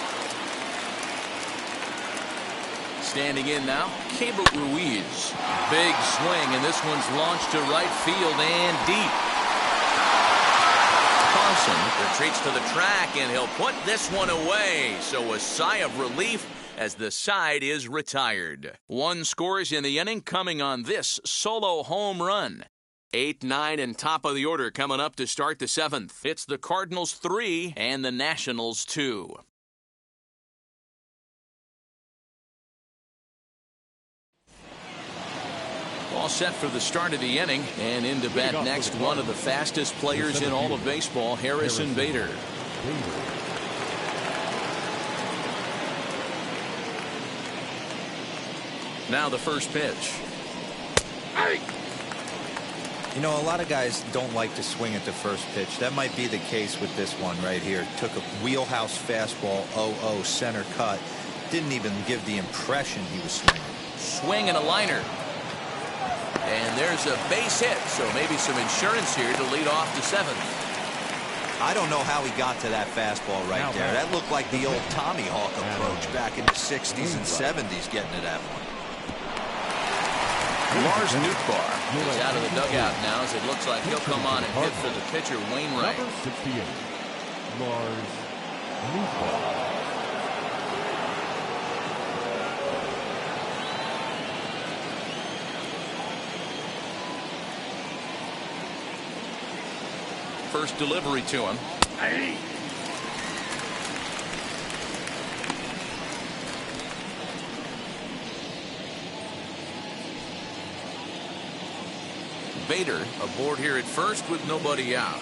Standing in now, Cable Ruiz. Big swing, and this one's launched to right field and deep. Carson retreats to the track, and he'll put this one away. So a sigh of relief as the side is retired. 1 scores in the inning coming on this solo home run. 8, 9, and top of the order coming up to start the 7th. It's the Cardinals 3 and the Nationals 2. All set for the start of the inning, and into bat next, one of the fastest players in all of baseball, Harrison Bader. Now the first pitch. You know, a lot of guys don't like to swing at the first pitch. That might be the case with this one right here. Took a wheelhouse fastball, 0-0 center cut. Didn't even give the impression he was swinging. Swing and a liner. And there's a base hit, so maybe some insurance here to lead off the 7th. I don't know how he got to that fastball right there. That looked like the old Tommy Hawk approach back in the 60s and 70s getting to that one. Lars Nootbaar is out of the dugout now as it looks like he'll come on and hit for the pitcher, Wainwright. Number 68, Lars Nootbaar. First delivery to him. Bader aboard here at first with nobody out.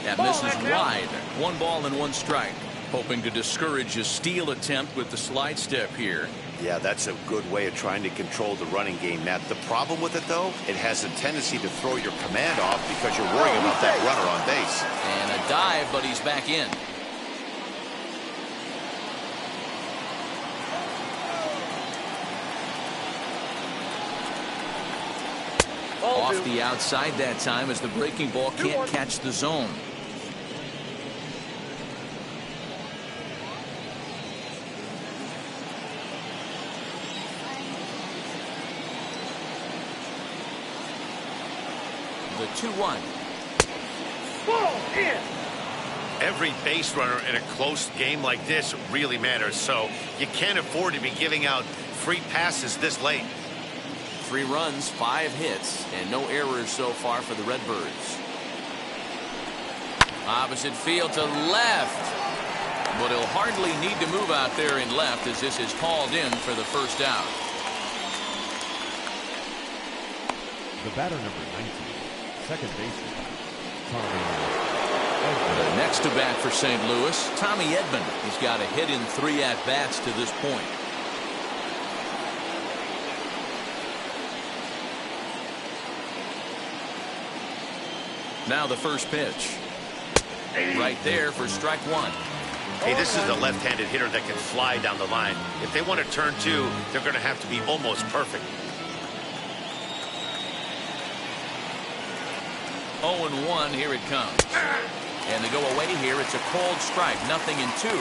That misses wide. 1 ball and 1 strike. Hoping to discourage a steal attempt with the slide step here. Yeah, that's a good way of trying to control the running game, Matt. The problem with it, though, it has a tendency to throw your command off because you're worrying about that runner on base. And a dive, but he's back in. Off the outside that time as the breaking ball can't catch the zone. The 2-1. Every base runner in a close game like this really matters, so you can't afford to be giving out free passes this late. 3 runs, 5 hits, and no errors so far for the Redbirds. Opposite field to left. But he'll hardly need to move out there in left as this is called in for the first out. The batter number 19, second baseman, Tommy Edman. The next to bat for St. Louis, Tommy Edman. He's got a hit in 3 at-bats to this point. Now the first pitch. Right there for strike 1. Hey, this is a left-handed hitter that can fly down the line. If they want to turn 2, they're going to have to be almost perfect. 0-1, here it comes. And they go away here. It's a called strike, 0-2.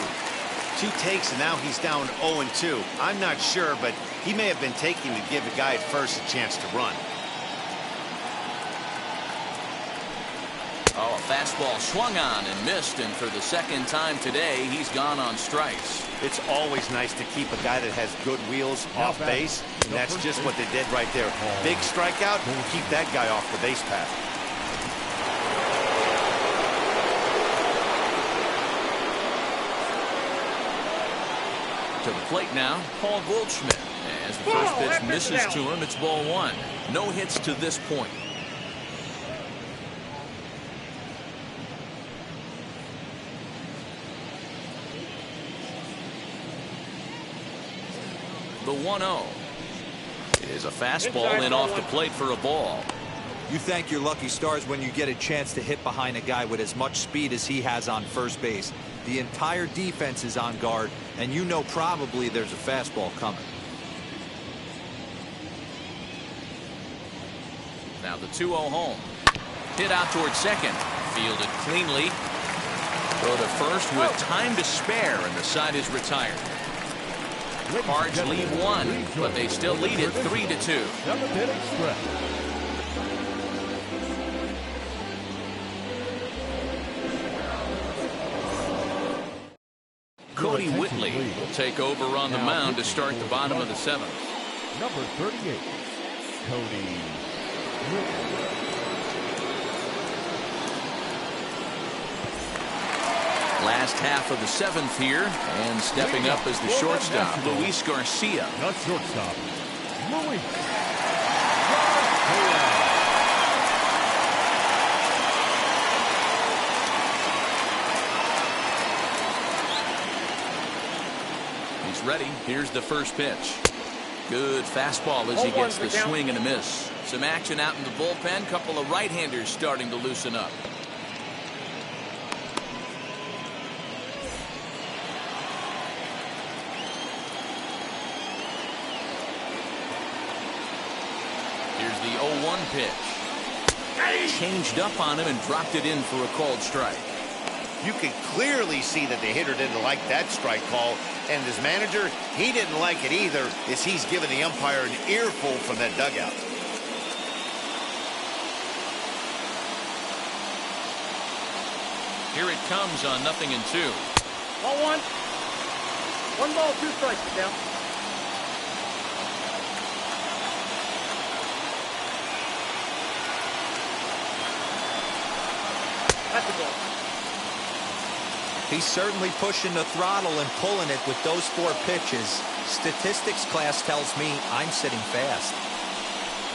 2 takes, and now he's down 0-2. I'm not sure, but he may have been taking to give the guy at first a chance to run. Oh, a fastball swung on and missed, and for the second time today, he's gone on strikes. It's always nice to keep a guy that has good wheels off base, and that's just what they did right there. Big strikeout, keep that guy off the base path. To the plate now, Paul Goldschmidt. As the first pitch misses to him, it's ball 1. No hits to this point. The 1-0 is a fastball in off the plate for a ball. You thank your lucky stars when you get a chance to hit behind a guy with as much speed as he has on first base. The entire defense is on guard, and you know probably there's a fastball coming. Now the 2-0 home. Hit out towards second. Fielded cleanly. Throw to first with time to spare, and the side is retired. Cards lead 1, but they still lead it 3-2. Cody Whitley will take over on the mound to start the bottom of the 7th. Number 38, Cody Whitley. Last half of the 7th here, and stepping up as the shortstop, Luis Garcia. The shortstop, Luis He's ready. Here's the first pitch. Good fastball as he gets the swing and a miss. Some action out in the bullpen. Couple of right-handers starting to loosen up. Here's the 0-1 pitch. Changed up on him and dropped it in for a called strike. You can clearly see that the hitter didn't like that strike call, and his manager, he didn't like it either, as he's given the umpire an earful from that dugout. Here it comes on 0-2. Ball 1. 1 ball, 2 strikes down. That's a ball. He's certainly pushing the throttle and pulling it with those 4 pitches. Statistics class tells me I'm sitting fast.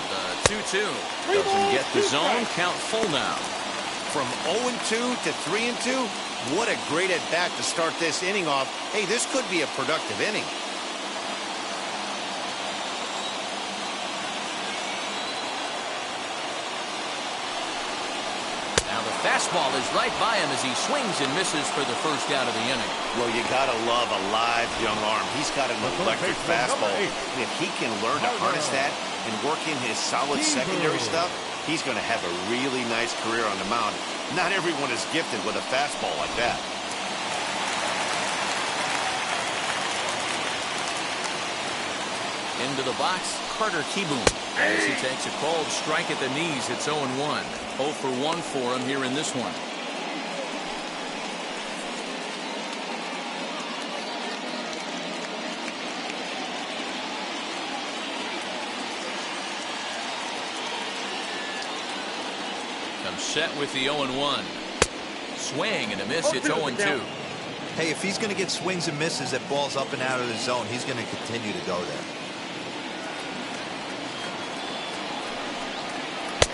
The 2-2 doesn't get the zone. Count full now. From 0-2 to 3-2, what a great at-bat to start this inning off. Hey, this could be a productive inning. Fastball is right by him as he swings and misses for the first out of the inning. Well, you gotta love a live young arm. He's got an electric fastball. If he can learn to harness that and work in his solid secondary stuff, he's going to have a really nice career on the mound. Not everyone is gifted with a fastball like that. Into the box, Carter Kieboom. As he takes a called strike at the knees, it's 0-1. 0 for 1 for him here in this one. Comes set with the 0-1. Swing and a miss, it's 0-2. Hey, if he's going to get swings and misses at balls up and out of the zone, he's going to continue to go there.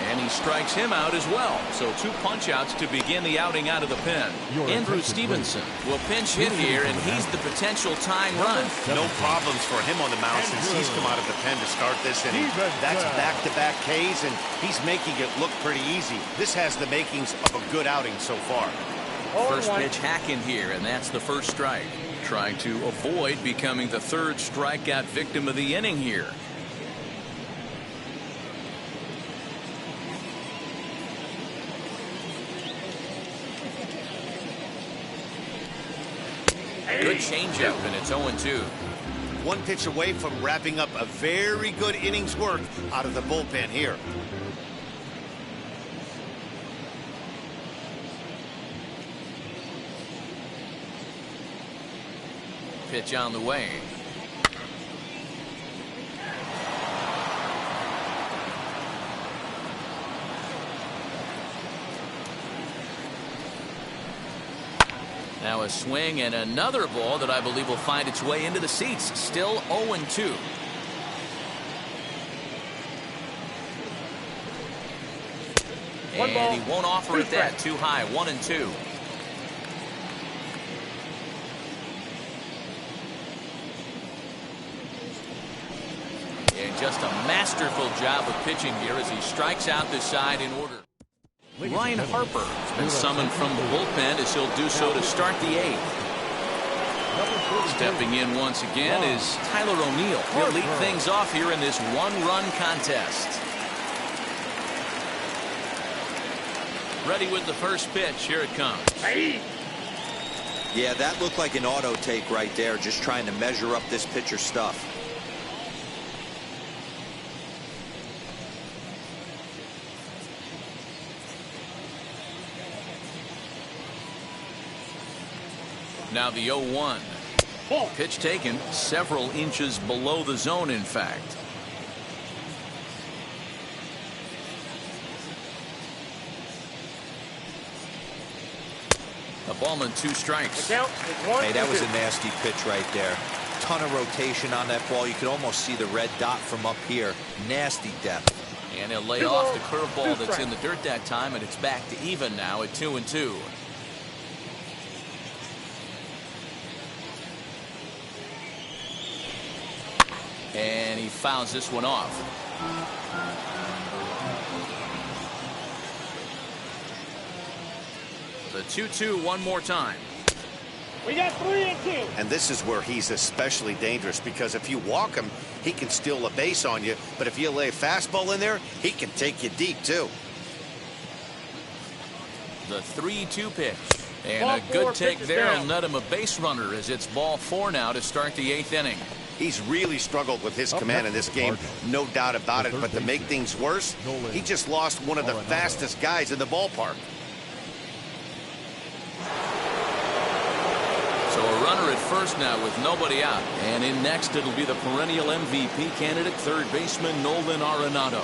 And he strikes him out as well. So 2 punch-outs to begin the outing out of the pen. Andrew Stevenson will pinch hit here, and he's the potential tying run. No problems for him on the mound since he's come out of the pen to start this inning. That's back-to-back Ks, and he's making it look pretty easy. This has the makings of a good outing so far. First pitch hack in here, and that's the first strike. Trying to avoid becoming the 3rd strikeout victim of the inning here. Good changeup, and it's 0-2. One pitch away from wrapping up a very good innings work out of the bullpen here. Pitch on the way. Now a swing and another ball that I believe will find its way into the seats. Still 0-2. And he won't offer it that. Too high. 1-2. And just a masterful job of pitching here as he strikes out this side in order. Ryan Harper has been summoned from the bullpen as he'll do so to start the 8th. Stepping in once again is Tyler O'Neill. He'll lead things off here in this one-run contest. Ready with the first pitch. Here it comes. Yeah, that looked like an auto take right there, just trying to measure up this pitcher's stuff. Now the 0-1. Pitch taken several inches below the zone, in fact. A ball and 2 strikes. Hey, that was a nasty pitch right there. Ton of rotation on that ball. You could almost see the red dot from up here. Nasty depth. And he'll lay off the curveball that's in the dirt that time, and it's back to even now at 2-2. And he fouls this one off. The 2-2 one more time. We got 3-2. And this is where he's especially dangerous, because if you walk him, he can steal a base on you. But if you lay a fastball in there, he can take you deep, too. The 3-2 pitch. And a good take there will net him a base runner as it's ball 4 now to start the 8th inning. He's really struggled with his command in this game, no doubt about it. But to make things worse, he just lost one of the fastest guys in the ballpark. So a runner at first now with nobody out. And in next it'll be the perennial MVP candidate, third baseman Nolan Arenado.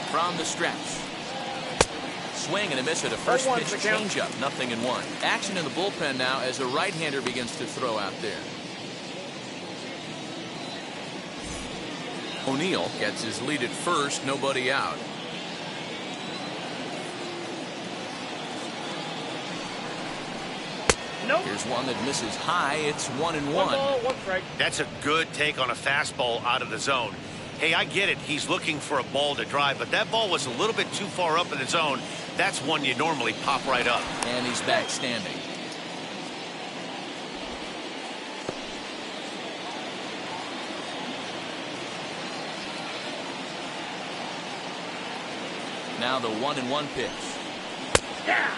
From the stretch. Swing and a miss at a first pitch changeup. 0-1. Action in the bullpen now as a right-hander begins to throw out there. O'Neill gets his lead at first. Nobody out. Here's one that misses high. It's 1-1. That's a good take on a fastball out of the zone. Hey, I get it. He's looking for a ball to drive, but that ball was a little bit too far up in the zone. That's one you normally pop right up. And he's back standing. Now the 1-1 pitch. Yeah.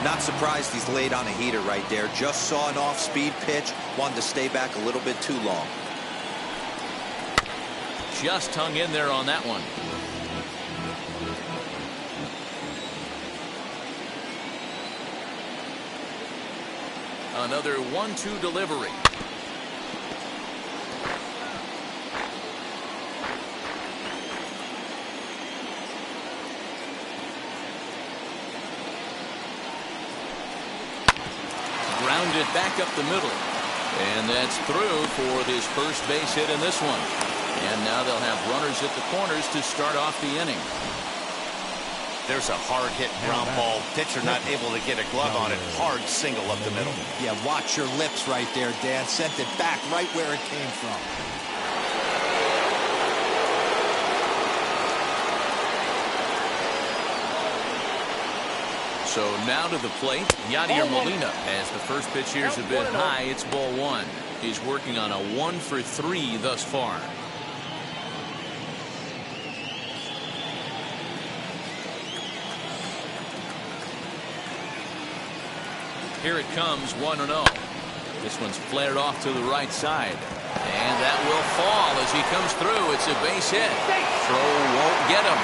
Not surprised he's laid on a heater right there. Just saw an off-speed pitch. Wanted to stay back a little bit too long. Just hung in there on that one. Another 1-2 delivery. Grounded back up the middle. And that's through for his first base hit in this one. And now they'll have runners at the corners to start off the inning. There's a hard hit ground ball. Pitcher not able to get a glove on it. Hard single up the middle. Yeah, watch your lips right there, Dan. Sent it back right where it came from. So now to the plate, Yadier Molina. As the first pitch here is a bit high, it's ball one. He's working on a 1-for-3 thus far. Here it comes, 1-0. This one's flared off to the right side. And that will fall as he comes through. It's a base hit. Throw won't get him.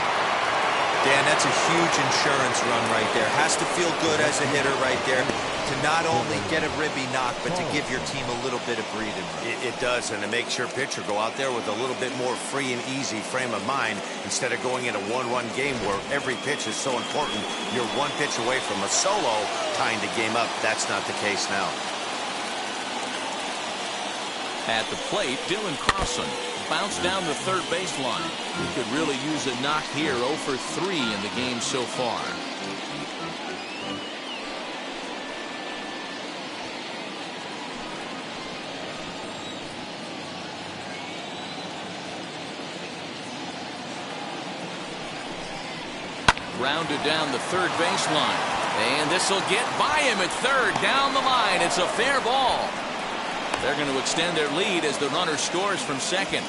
Dan, that's a huge insurance run right there. Has to feel good as a hitter right there to not only get a ribby knock, but to give your team a little bit of breathing room. It does, and it makes your pitcher go out there with a little bit more free and easy frame of mind instead of going in a one-run game where every pitch is so important. You're one pitch away from a solo tying the game up. That's not the case now. At the plate, Dylan Carlson bounced down the third baseline. He could really use a knock here. 0-for-3 in the game so far. Grounded down the third baseline. And this will get by him at third. Down the line. It's a fair ball. They're going to extend their lead as the runner scores from second.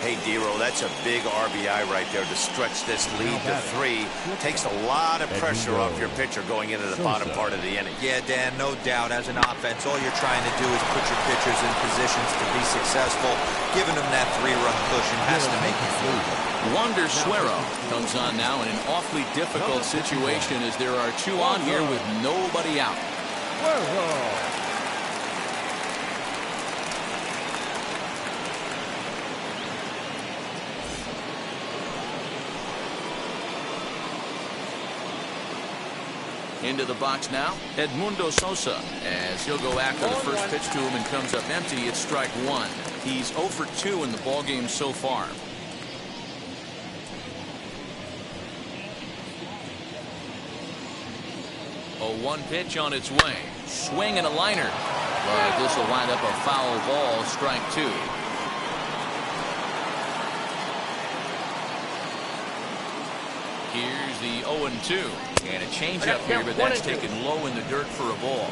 Hey, Dero, that's a big RBI right there to stretch this lead to 3. Takes a lot of pressure off your pitcher going into the bottom part of the inning. Yeah, Dan, no doubt. As an offense, all you're trying to do is put your pitchers in positions to be successful. Giving them that 3-run cushion has to make you feel good. Wander Suero comes on now in an awfully difficult situation as there are 2 on here with nobody out. Into the box now, Edmundo Sosa, as he'll go after the first pitch to him and comes up empty. It's strike 1. He's 0-for-2 in the ballgame so far. A 1 pitch on its way. Swing and a liner. But this will wind up a foul ball. Strike 2. Here's the 0-2. And a changeup here, but that's taken low in the dirt for a ball.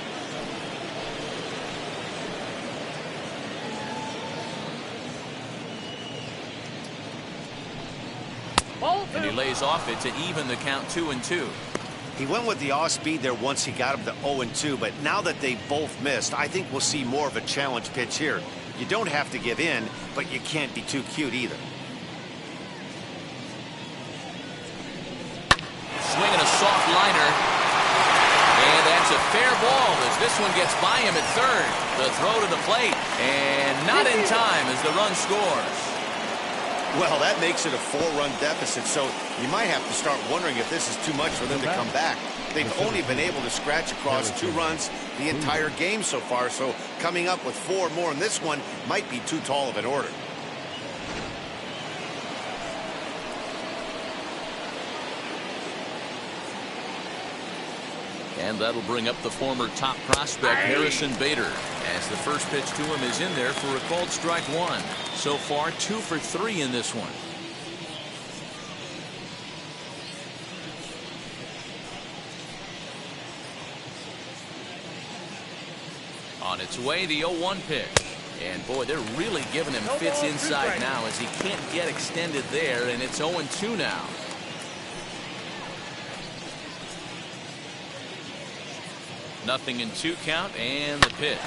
And he lays off it to even the count 2-2. He went with the off speed there once he got him to 0-2, but now that they both missed, I think we'll see more of a challenge pitch here. You don't have to give in, but you can't be too cute either. Swinging a soft liner. And that's a fair ball as this one gets by him at third. The throw to the plate. And not in time as the run scores. Well, that makes it a 4-run deficit, so you might have to start wondering if this is too much for them to come back. They've only been able to scratch across 2 runs the entire game so far, so coming up with 4 more in this one might be too tall of an order. And that'll bring up the former top prospect, Harrison Bader, as the first pitch to him is in there for a called strike 1. So far, 2-for-3 in this one. On its way, the 0-1 pitch. And boy, they're really giving him fits inside now as he can't get extended there, and it's 0-2 now. Nothing in 2 count, and the pitch.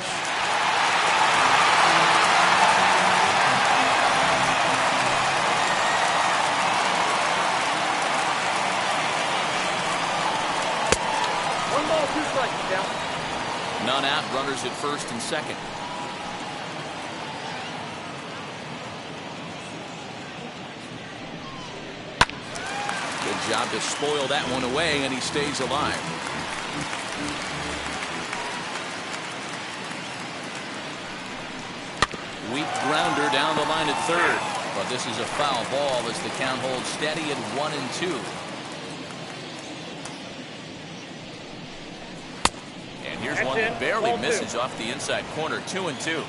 One ball, 2 strikes, down. None out, runners at first and second. Good job to spoil that one away, and he stays alive. Weak grounder down the line at third. But this is a foul ball as the count holds steady at 1-2. And here's one that barely misses off the inside corner. 2-2.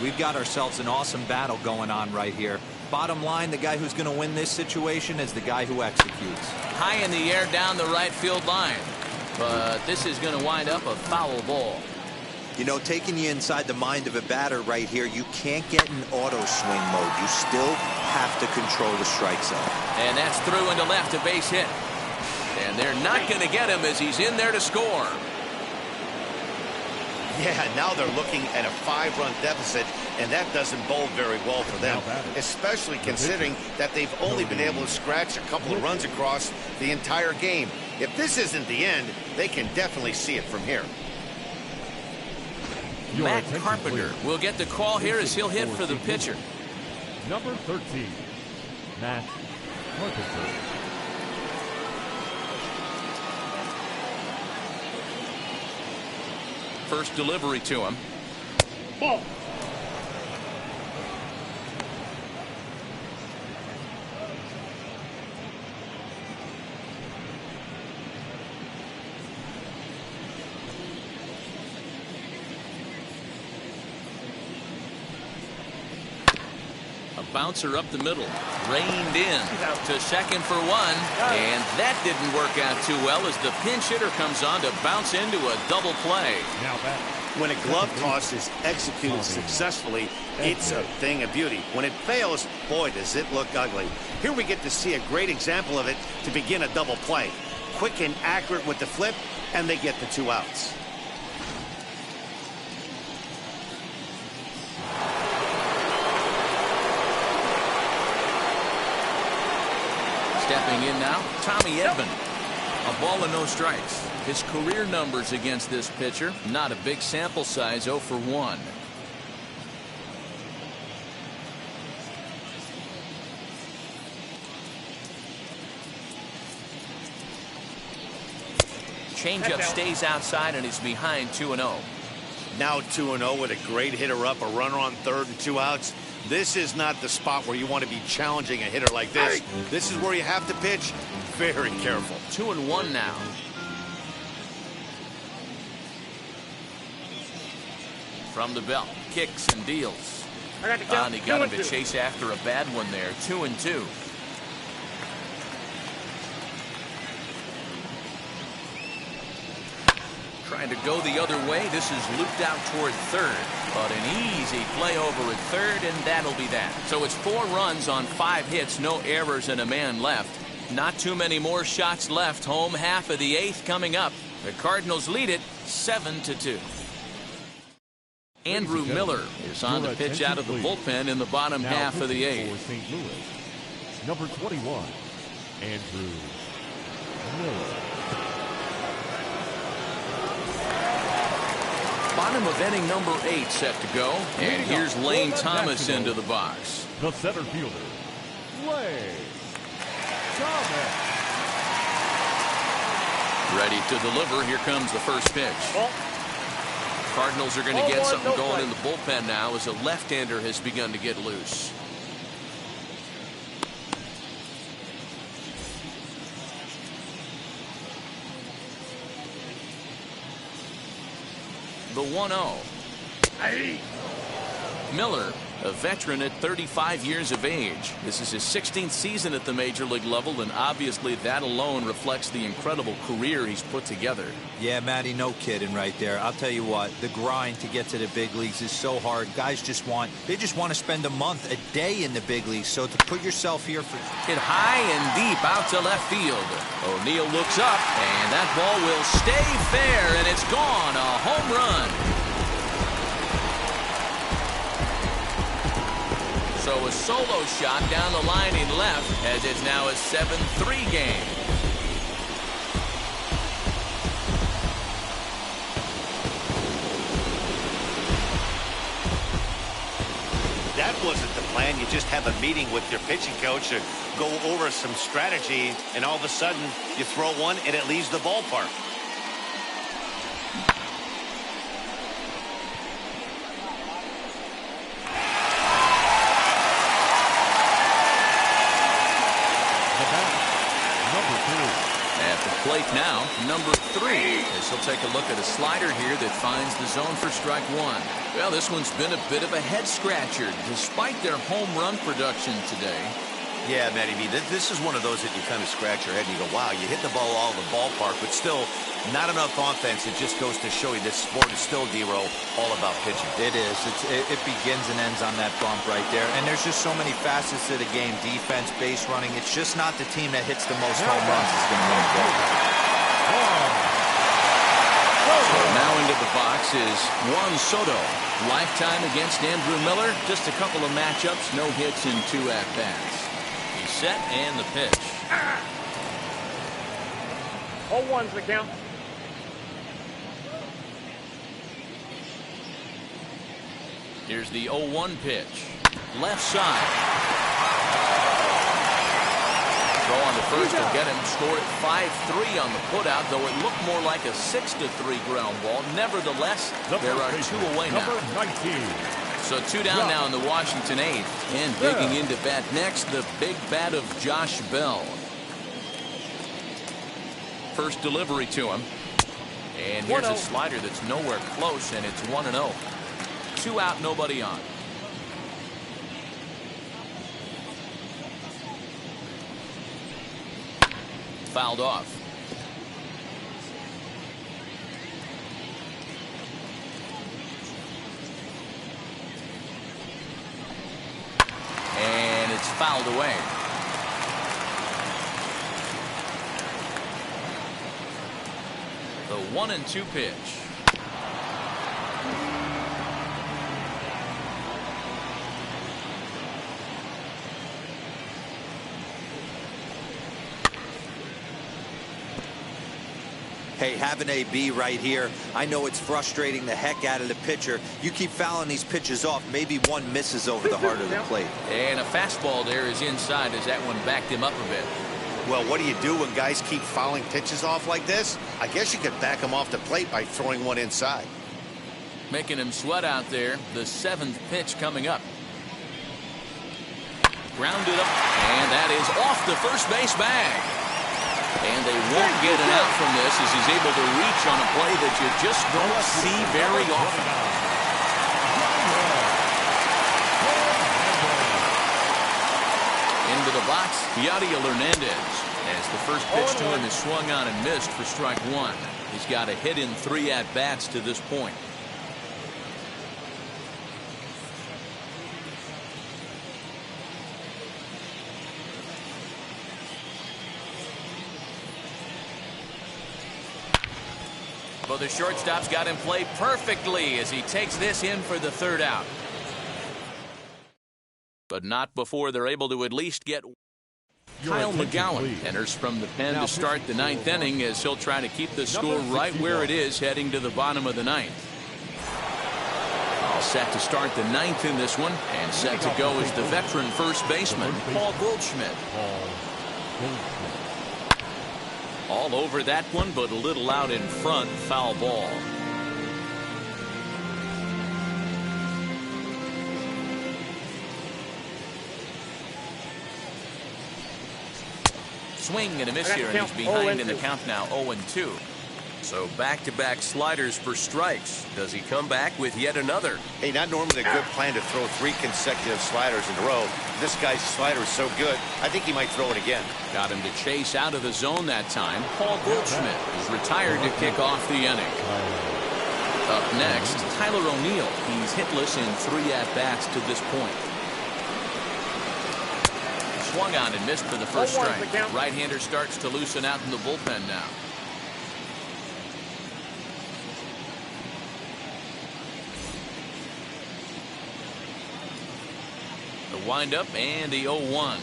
We've got ourselves an awesome battle going on right here. Bottom line, the guy who's going to win this situation is the guy who executes. High in the air down the right field line. But this is going to wind up a foul ball. You know, taking you inside the mind of a batter right here, you can't get in auto swing mode. You still have to control the strike zone. And that's through into left, a base hit. And they're not going to get him as he's in there to score. Yeah, now they're looking at a 5-run deficit, and that doesn't bode very well for them, especially considering that they've only been able to scratch a couple of runs across the entire game. If this isn't the end, they can definitely see it from here. Matt Carpenter will get the call here as he'll hit for the pitcher. Number 13, Matt Carpenter. First delivery to him. Ball. A bouncer up the middle, reined in to second for one, and that didn't work out too well as the pinch hitter comes on to bounce into a double play. Now back. When a glove toss is executed successfully, it's a thing of beauty. When it fails, boy, does it look ugly. Here we get to see a great example of it to begin a double play. Quick and accurate with the flip, and they get the 2 outs. Stepping in now, Tommy Edman. A ball and no strikes. His career numbers against this pitcher, not a big sample size, 0 for 1. Changeup stays outside and is behind 2-0. Now 2-0 with a great hitter up, a runner on third and 2 outs. This is not the spot where you want to be challenging a hitter like this. This is where you have to pitch very careful. 2-1 now. From the belt, kicks and deals. And he got him to chase after a bad one there. 2-2. Trying to go the other way. This is looped out toward third. But an easy play over at third, and that'll be that. So it's 4 runs on 5 hits, no errors, and a man left. Not too many more shots left. Home half of the 8th coming up. The Cardinals lead it 7-2. Andrew Miller is on to pitch out of the bullpen in the bottom half of the 8th. St. Louis, number 21, Andrew Miller. Bottom of inning number 8 set to go. And here's Lane Thomas into the box. The center fielder, Lane Thomas. Ready to deliver. Here comes the first pitch. Cardinals are going to get something going in the bullpen now as a left-hander has begun to get loose. The 1-0. Miller, a veteran at 35 years of age. This is his 16th season at the major league level, and obviously that alone reflects the incredible career he's put together. Yeah, Matty, no kidding right there. I'll tell you what, the grind to get to the big leagues is so hard. Guys just want to spend a month, a day in the big leagues. So to put yourself here for... Hit high and deep out to left field. O'Neill looks up, and that ball will stay fair, and it's gone. A home run. So a solo shot down the line in left as it's now a 7-3 game. That wasn't the plan. You just have a meeting with your pitching coach to go over some strategy, and all of a sudden you throw one and it leaves the ballpark. At the plate now, number 3. As he'll take a look at a slider here that finds the zone for strike 1. Well, this one's been a bit of a head scratcher despite their home run production today. Yeah, Matty B, this is one of those that you kind of scratch your head and you go, wow, you hit the ball all the ballpark, but still not enough offense. It just goes to show you this sport is still, D-Row, all about pitching. It is. It begins and ends on that bump right there. And there's just so many facets to the game. Defense, base running. It's just not the team that hits the most home runs is going to win the ball. So now into the box is Juan Soto. Lifetime against Andrew Miller. Just a couple of matchups, no hits in 2 at-bats. He's set and the pitch. 0-1's the count. Here's the 0-1 pitch. Left side. Throw on the first will get him. Scored at 5-3 on the putout, though it looked more like a 6-3 ground ball. Nevertheless, there are 2 away now. Number 19. So 2 down now in the Washington 8th. And digging into bat next, the big bat of Josh Bell. First delivery to him. And here's a slider that's nowhere close, and it's 1-0. 2 out, nobody on. Fouled off. And it's fouled away. The 1-2 pitch. Hey, have an AB right here. I know it's frustrating the heck out of the pitcher. You keep fouling these pitches off. Maybe one misses over the heart of the plate. And a fastball there is inside as that one backed him up a bit. Well, what do you do when guys keep fouling pitches off like this? I guess you could back them off the plate by throwing one inside. Making him sweat out there. The 7th pitch coming up. Grounded up, and that is off the first base bag. And they won't get it out from this as he's able to reach on a play that you just don't see very often. Into the box, Yadier Hernandez. As the first pitch to him is swung on and missed for strike 1. He's got a hit in 3 at-bats to this point. But the shortstop's got him played perfectly as he takes this in for the 3rd out. But not before they're able to at least get. Kyle McGowan enters from the pen to start the 9th inning as he'll try to keep the score right where it is heading to the bottom of the 9th. All set to start the 9th in this one, and set to go is the veteran first baseman, Paul Goldschmidt. All over that one, but a little out in front. Foul ball. Swing and a miss here, and he's behind in the count now, 0-2. So back-to-back sliders for strikes. Does he come back with yet another? Hey, not normally a good plan to throw 3 consecutive sliders in a row. This guy's slider is so good, I think he might throw it again. Got him to chase out of the zone that time. Paul Goldschmidt is retired to kick off the inning. Up next, Tyler O'Neill. He's hitless in 3 at-bats to this point. Swung on and missed for the first strike. Right-hander starts to loosen out in the bullpen now. The windup and the 0-1.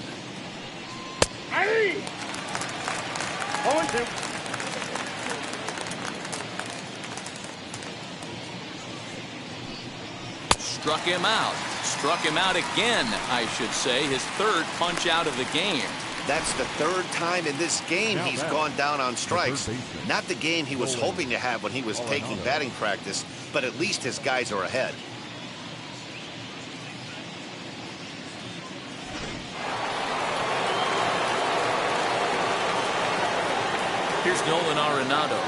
Hey! 0-2. Struck him out. Struck him out again, I should say. His 3rd punch out of the game. That's the 3rd time in this game he's gone down on strikes. Not the game he was hoping to have when he was taking batting practice, but at least his guys are ahead. Here's Nolan Arenado.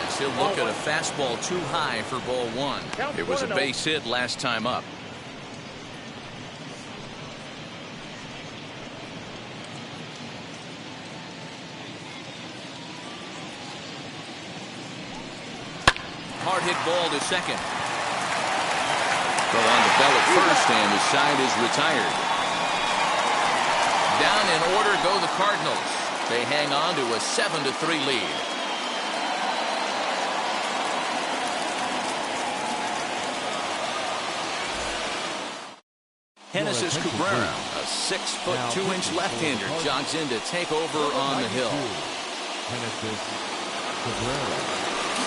As he'll look at a fastball too high for ball one. It was a base hit last time up. Hard hit ball to second. Throw on the bell at first, and the side is retired. Down in order go the Cardinals. They hang on to a 7-3 lead. Genesis Cabrera, a 6'2" left-hander, jogs in to take over on the hill. Genesis Cabrera.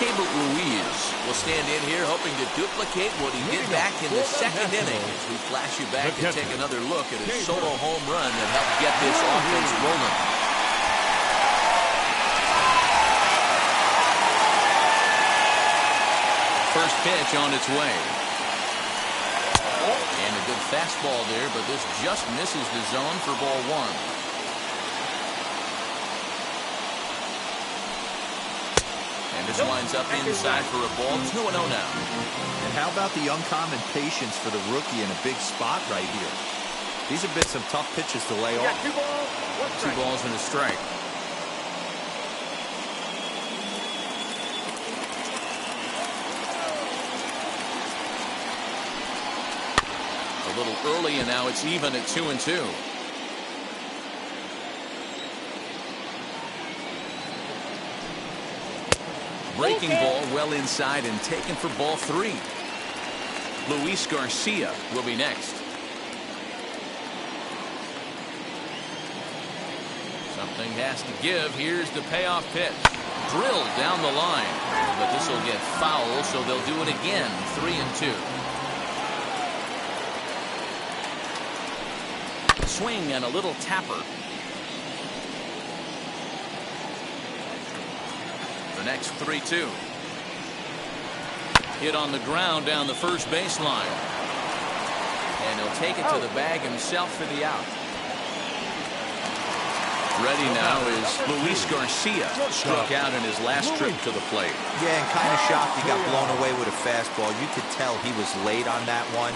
Cable Ruiz will stand in here hoping to duplicate what he did back in the second inning. As we flash you back and take another look at his solo home run that helped get this offense rolling. First pitch on its way. And a good fastball there, but this just misses the zone for ball one. And this winds up inside for a ball. 2-0 now. And how about the uncommon patience for the rookie in a big spot right here? These have been some tough pitches to lay off. 2 balls and a strike. A little early, and now it's even at 2-2. Breaking ball well inside and taken for ball 3. Luis Garcia will be next. Something has to give. Here's the payoff pitch. Drilled down the line. But this will get foul, so they'll do it again. 3-2. Swing and a little tapper. The next 3-2. Hit on the ground down the first baseline. And he'll take it to the bag himself for the out. Ready now is Luis Garcia. Struck out in his last trip to the plate. Yeah, and kind of shocked he got blown away with a fastball. You could tell he was late on that one.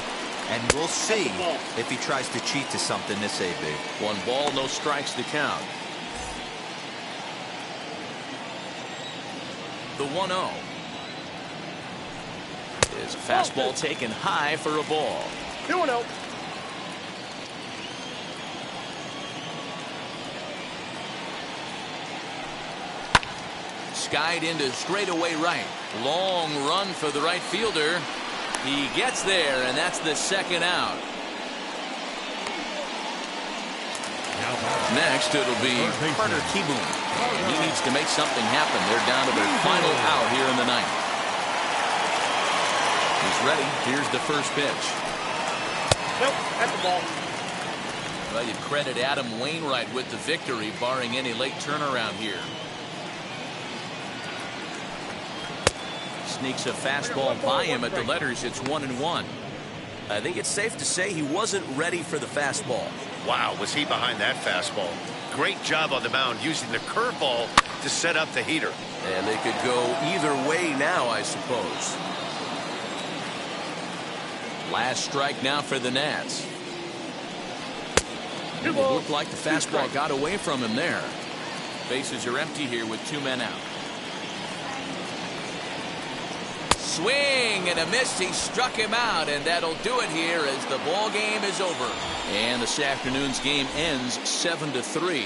And we'll see if he tries to cheat to something this AB. 1 ball, no strikes to count. The 1-0 is a fastball taken high for a ball. 2-0. Skied into straightaway right. Long run for the right fielder. He gets there, and that's the second out. Next, it'll be Carter Kieboom. He needs to make something happen. They're down to their final out here in the ninth. He's ready. Here's the first pitch. Nope, that's the ball. Well, you credit Adam Wainwright with the victory, barring any late turnaround here. Sneaks a fastball by him at the letters. It's 1-1. I think it's safe to say he wasn't ready for the fastball. Wow, was he behind that fastball. Great job on the mound using the curveball to set up the heater. And they could go either way now, I suppose. Last strike now for the Nats. It looked like the fastball got away from him there. Bases are empty here with 2 men out. Swing and a miss. He struck him out, and that'll do it here as the ball game is over. And this afternoon's game ends 7-3.